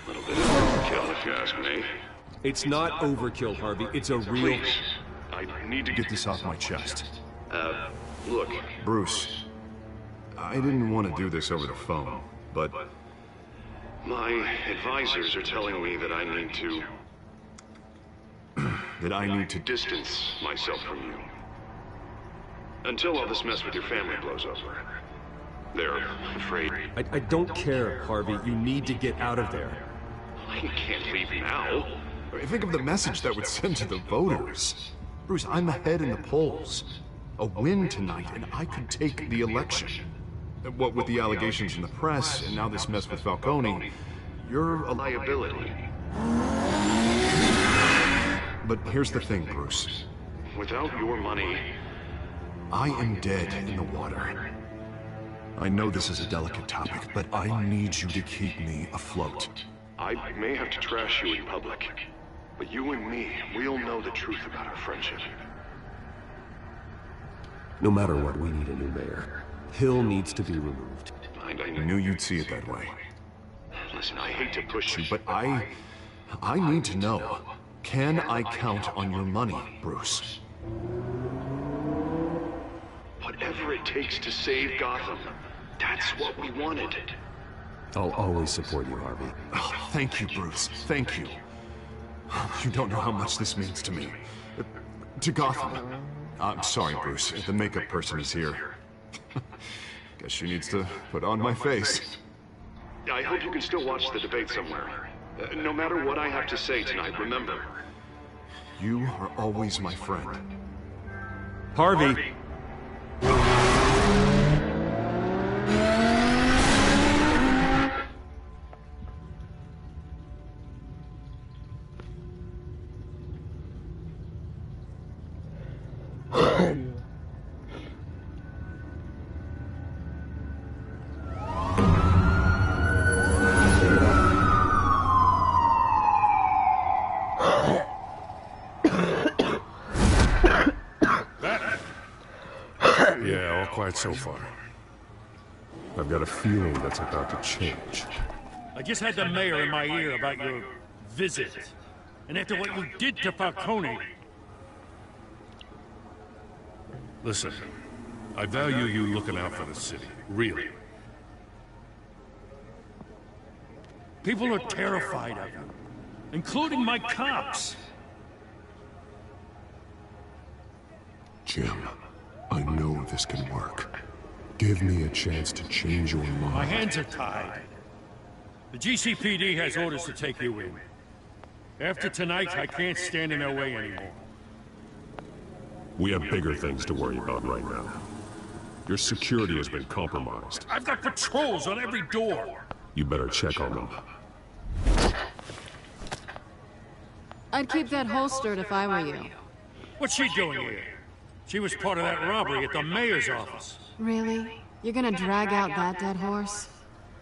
little bit of overkill, if you ask me. It's not overkill, Harvey. It's a real... Please, I need to Get this off my chest. Look. Bruce, I didn't want to do this over the phone, but... My advisors are telling me that I need to... that I need to distance myself from you. Until all this mess with your family blows over. They're afraid. I don't care, Harvey. You need to get out of there. I can't leave now. Think of the message that would send to the voters. Bruce, I'm ahead in the polls. A win tonight, and I could take the election. What with the allegations in the press, and now this mess with Falcone, you're a liability. But here's the thing, Bruce. Without your money... I am dead in the water. I know this is a delicate topic, but I need you to keep me afloat. I may have to trash you in public, but you and me, we'll know the truth about our friendship. No matter what, we need a new mayor. Hill needs to be removed. I knew you'd see it that way. Listen, I hate to push you, but I need to know. Can I count on your money, Bruce? Whatever it takes to save Gotham, that's what we wanted. I'll always support you, Harvey. Oh, thank you, Bruce. Thank you. You don't know how much this means to me. To Gotham. I'm sorry, Bruce. The makeup person is here. Guess she needs to put on my face. I hope you can still watch the debate somewhere. No matter what I have to say tonight, remember. You are always my friend. Harvey! quiet so far. I've got a feeling that's about to change. I just had the mayor in my ear about your visit. And after what you did to Falcone... Listen, I value you looking out for the city. Really. People are terrified of you. Including my cops. Jim, I know this can work. Give me a chance to change your mind. My hands are tied. The GCPD has orders to take you in. After tonight, I can't stand in their way anymore. We have bigger things to worry about right now. Your security has been compromised. I've got patrols on every door. You better check on them. I'd keep that holstered if I were you. What's she doing here? She was part of that robbery at the mayor's office. Really? You're gonna drag out that dead horse?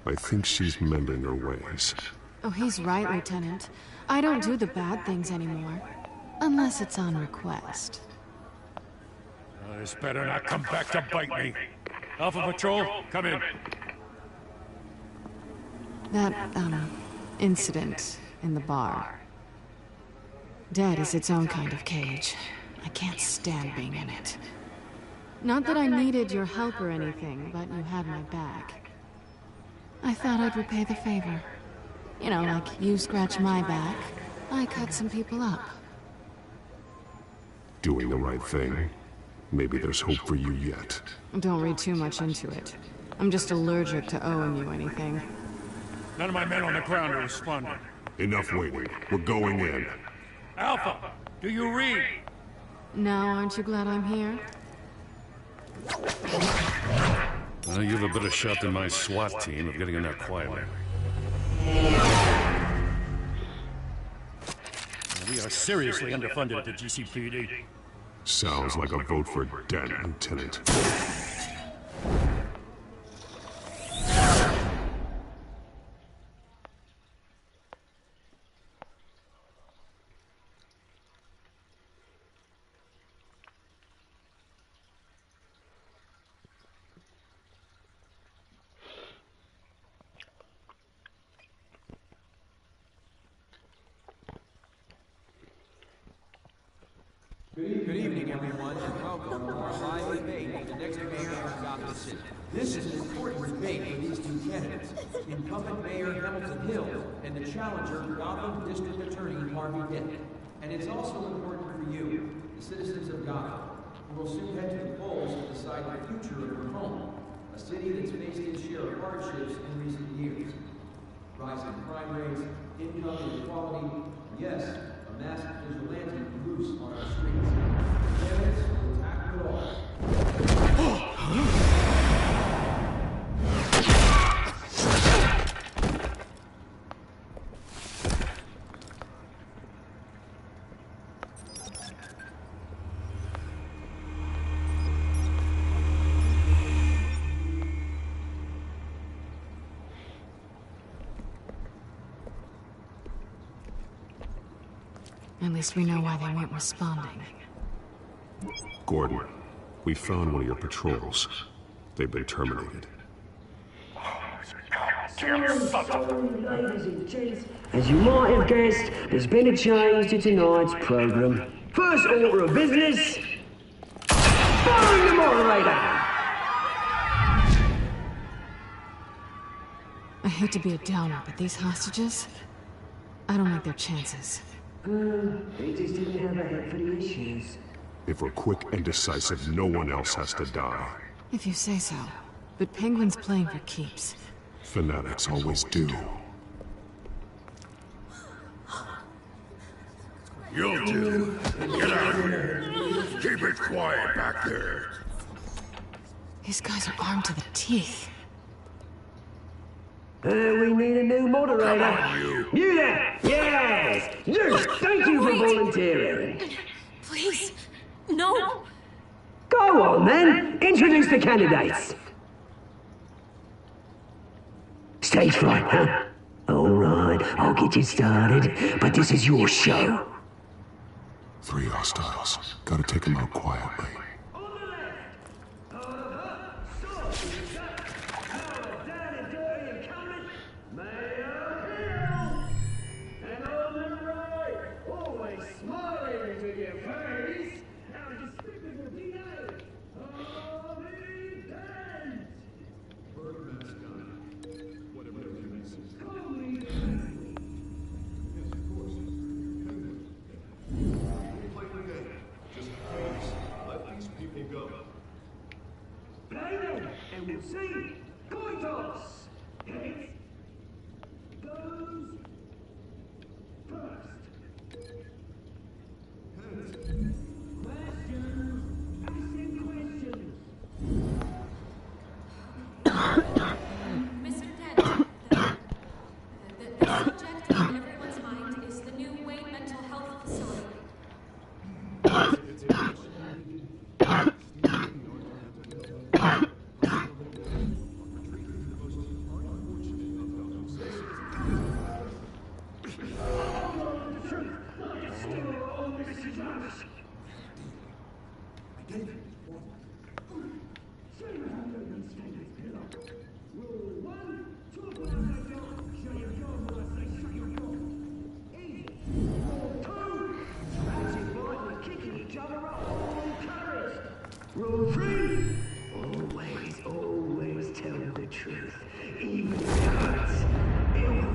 I think she's mending her ways. Oh, he's right, Lieutenant. I don't do the bad things anymore. Unless it's on request. This better not come back to bite me. Alpha Patrol, come in. That, incident in the bar. Dead is its own kind of cage. I can't stand being in it. Not that I needed your help or anything, but you had my back. I thought I'd repay the favor. You know, like you scratch my back, I cut some people up. Doing the right thing. Maybe there's hope for you yet. Don't read too much into it. I'm just allergic to owing you anything. None of my men on the ground are responding. Enough waiting. We're going in. Alpha, do you read? Now, aren't you glad I'm here? Well, you have a better shot than my SWAT team of getting in there quietly. We are seriously underfunded at the GCPD. Sounds like a vote for Dent, Lieutenant. Good evening, everyone, and welcome to our live debate of the next mayor of Gotham City. This is an important debate for these two candidates, incumbent Mayor Hamilton Hill and the challenger, Gotham District Attorney Harvey Dent. And it's also important for you, the citizens of Gotham, who will soon head to the polls to decide the future of your home, a city that's faced its share of hardships in recent years. Rising crime rates, income inequality, and yes, a masked vigilante loose on our streets. Candidates will attack it all. At least we know why they weren't responding. Gordon, we found one of your patrols. They've been terminated. As you might have guessed, there's been a change to tonight's program. First order of business, firing the moderator! I hate to be a downer, but these hostages, I don't like their chances. They just didn't have a head for the issues. If we're quick and decisive, no one else has to die. If you say so. But Penguin's playing for keeps. Fanatics always do. You'll do. Get out of here. Keep it quiet back there. These guys are armed to the teeth. We need a new moderator. Come on, you. You there! Yes! You! Thank you for volunteering. Please, no. Go on then. Introduce the candidates. Stage fright, huh? All right, I'll get you started, but this is your show. 3 hostiles. Gotta take them out quietly. three, coin toss. Heads goes first. Questions. Asking questions. Mr. Dent, the subject on everyone's mind is the new Wayne Mental Health Facility. Rule 3. Always tell the truth. Even if it hurts. It will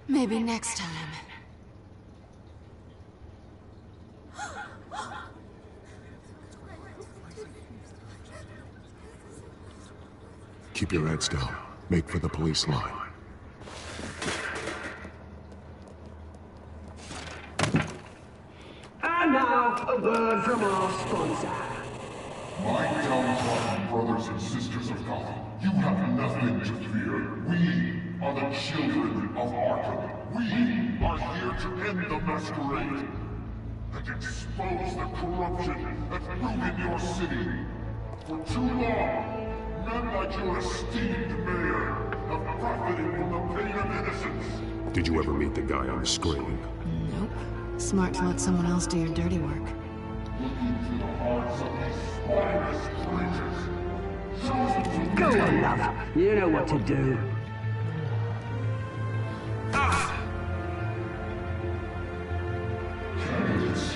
Maybe next time. Keep your heads down. Make for the police line. And now, a word from our sponsor. My downtrodden brothers and sisters of Gotham, you have nothing to fear. We are the children of Arkham. We are here to end the masquerade and expose the corruption that ruined your city. For too long, men like your esteemed mayor have profited from the pain of innocence. Did you ever meet the guy on the screen? Nope. Smart to let someone else do your dirty work. Looking through the hearts of these spineless creatures. Chosen to Go live. on, love. You know what to do. Candidates,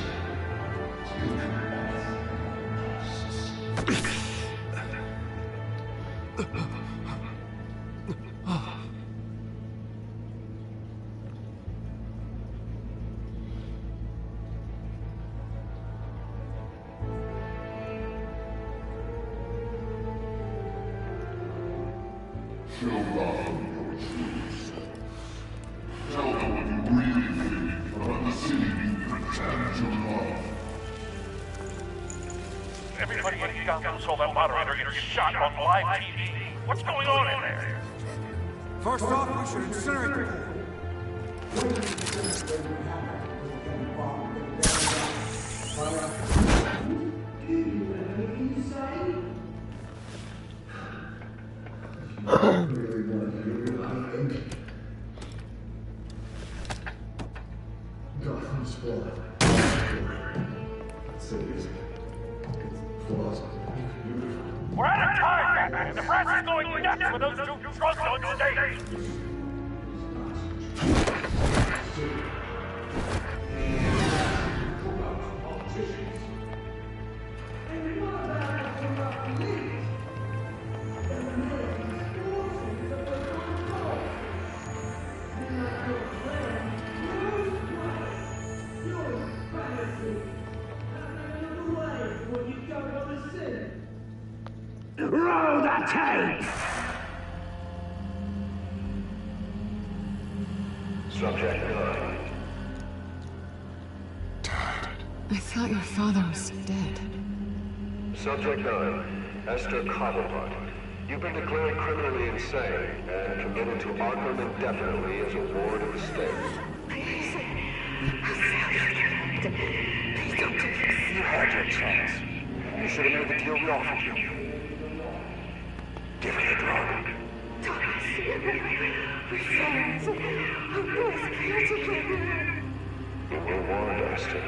show Gotham your truths. Tell them what you really think about the city you pretend to love. Everybody in Gotham saw that moderator get shot on live TV. What's going on in there? First off, we should incinerate the pool. Gotham's flawed. Cities. Flaws. We're out of time, Batman! The press is going nuts with those two drugs on stage! Roll the tape! Subject 9. I thought your father was dead. Subject 9. Esther Cobblepot. You've been declared criminally insane and committed to Arkham indefinitely as a ward of the state. Please. Please don't do this. You had your chance. You should have made the deal we offered you. Give me the drug. Thomas, we're friends. We're here together. You were warned, Esther.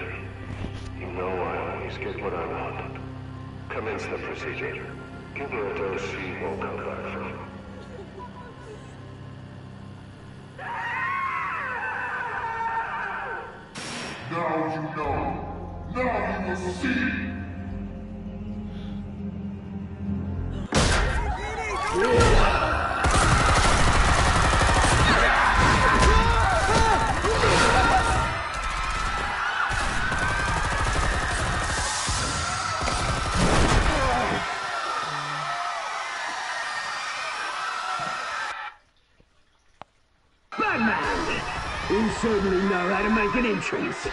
You know I always get what I want. Commence the procedure. Give her a dose she won't come back from. Now you know. Now you will see. Batman! You certainly know how to make an entrance.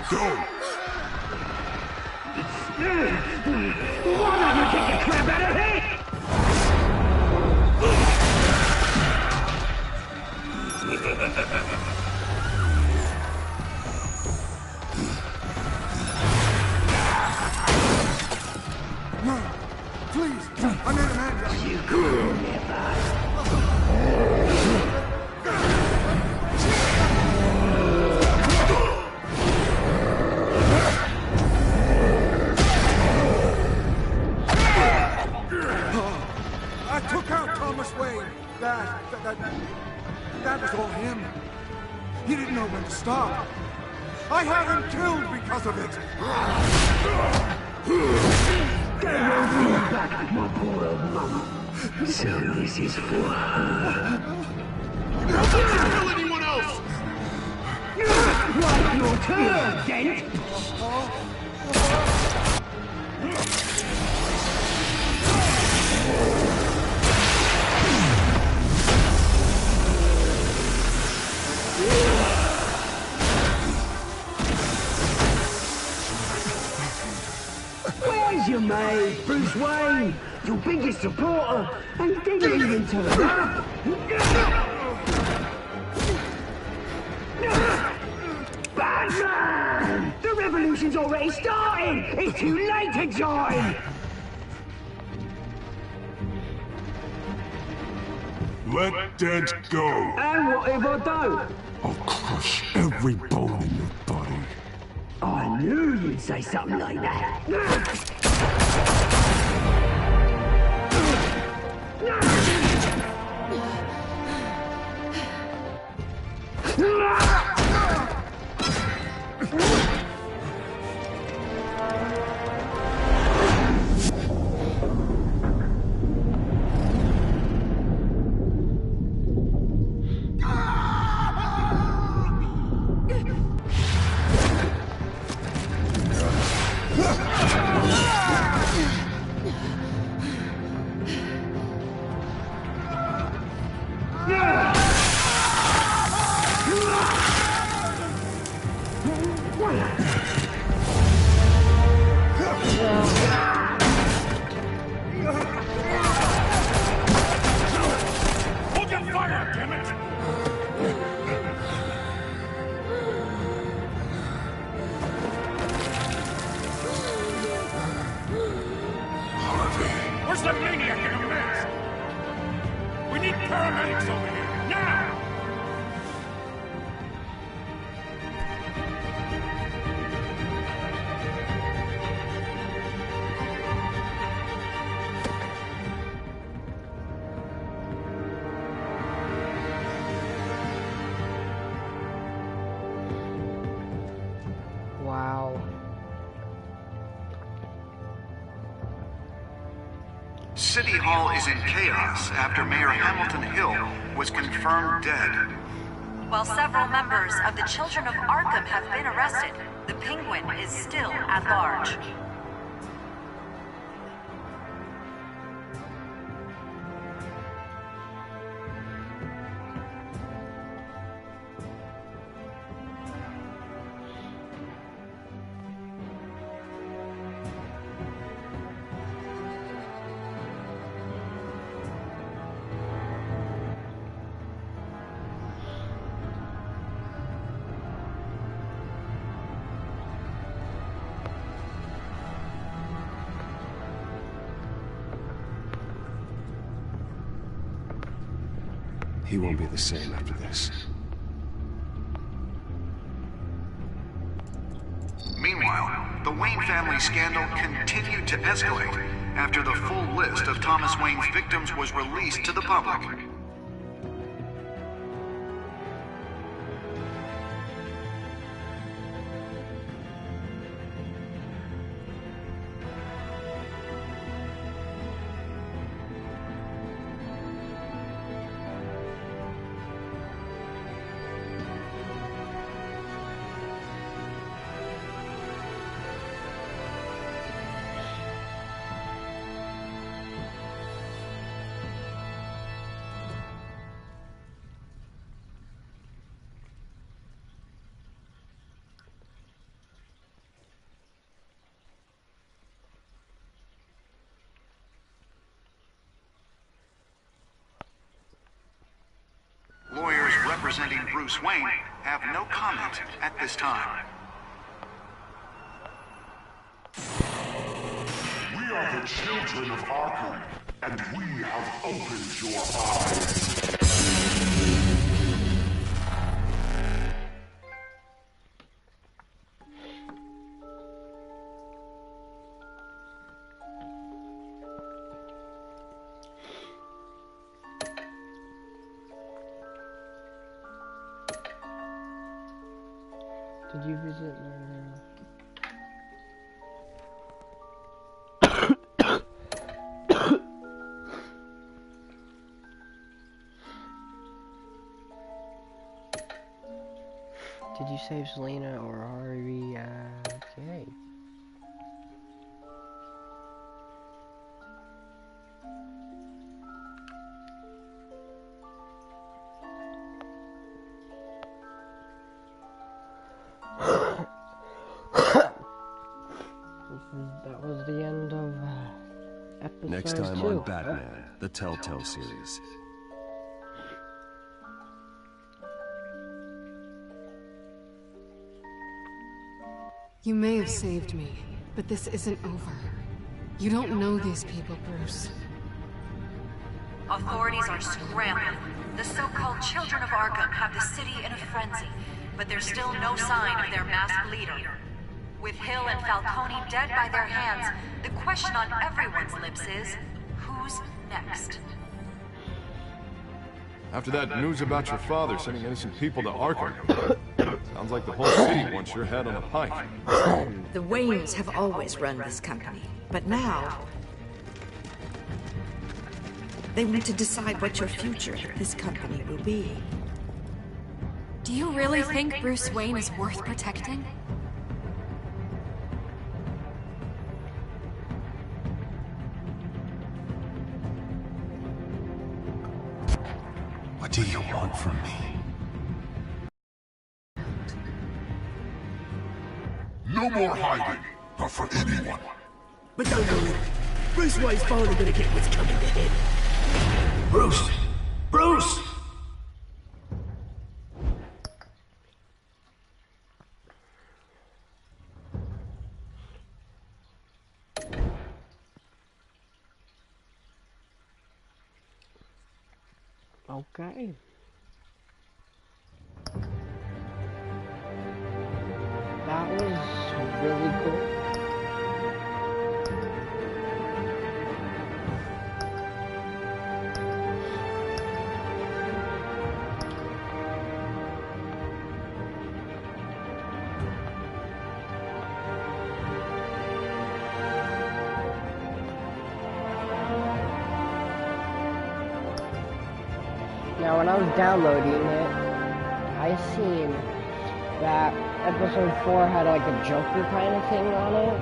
Go! Why don't you kick the crap out of here? No! Please! I made a man! You could never. I took out Thomas Wayne. That was all him. He didn't know when to stop. I had him killed because of it. They won't bring you back like my poor old mum. So this is for her. How did you kill anyone else? Right, your turn, Dent! Where's your mate, Bruce Wayne? Your biggest supporter, and didn't even turn up. Batman! The revolution's already started! It's too late to join! Let Dent go. And what if I don't? I'll crush every bone in your body. I knew you'd say something like that. Hold your fire, damn it! Where's the maniac in a mask? We need paramedics over here, now! Wow. City Hall is in chaos after Mayor Hamilton Hill was confirmed dead. While several members of the Children of Arkham have been arrested, the Penguin is still at large. He won't be the same after this. Meanwhile, the Wayne family scandal continued to escalate after the full list of Thomas Wayne's victims was released to the public. Lawyers representing Bruce Wayne have no comment at this time. We are the children of Arkham, and we have opened your eyes. Did you visit Did you save Selena or Harvey? Okay. That was the end of episode Next time 2. on Batman, the Telltale series. You may have saved me, but this isn't over. You don't know these people, Bruce. Authorities are scrambling. The so-called Children of Arkham have the city in a frenzy, but there's still no sign of their masked leader. With Hill and Falcone dead by their hands, the question on everyone's lips is, who's next? After that news about your father sending innocent people to Arkham, sounds like the whole city wants your head on a pike. The Waynes have always run this company, but now they want to decide what your future at this company will be. Do you really think Bruce Wayne is worth protecting? What do you want from me? No more hiding, not for anyone. But don't worry, Bruce Wayne's finally gonna get what's coming to him. Bruce! Bruce! Okay. That was really cool. Now, when I was downloading it, I seen that episode 4 had like a Joker kind of thing on it.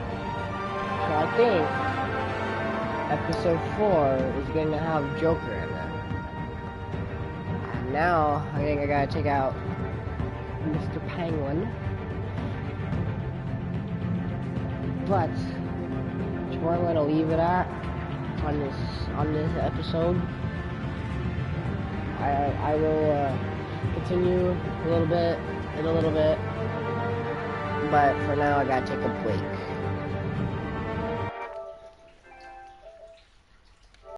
So I think episode 4 is going to have Joker in it. And now, I think I gotta take out Mr. Penguin. But, that's where I'm going to leave it at on this episode. I will continue in a little bit, but for now I gotta take a break.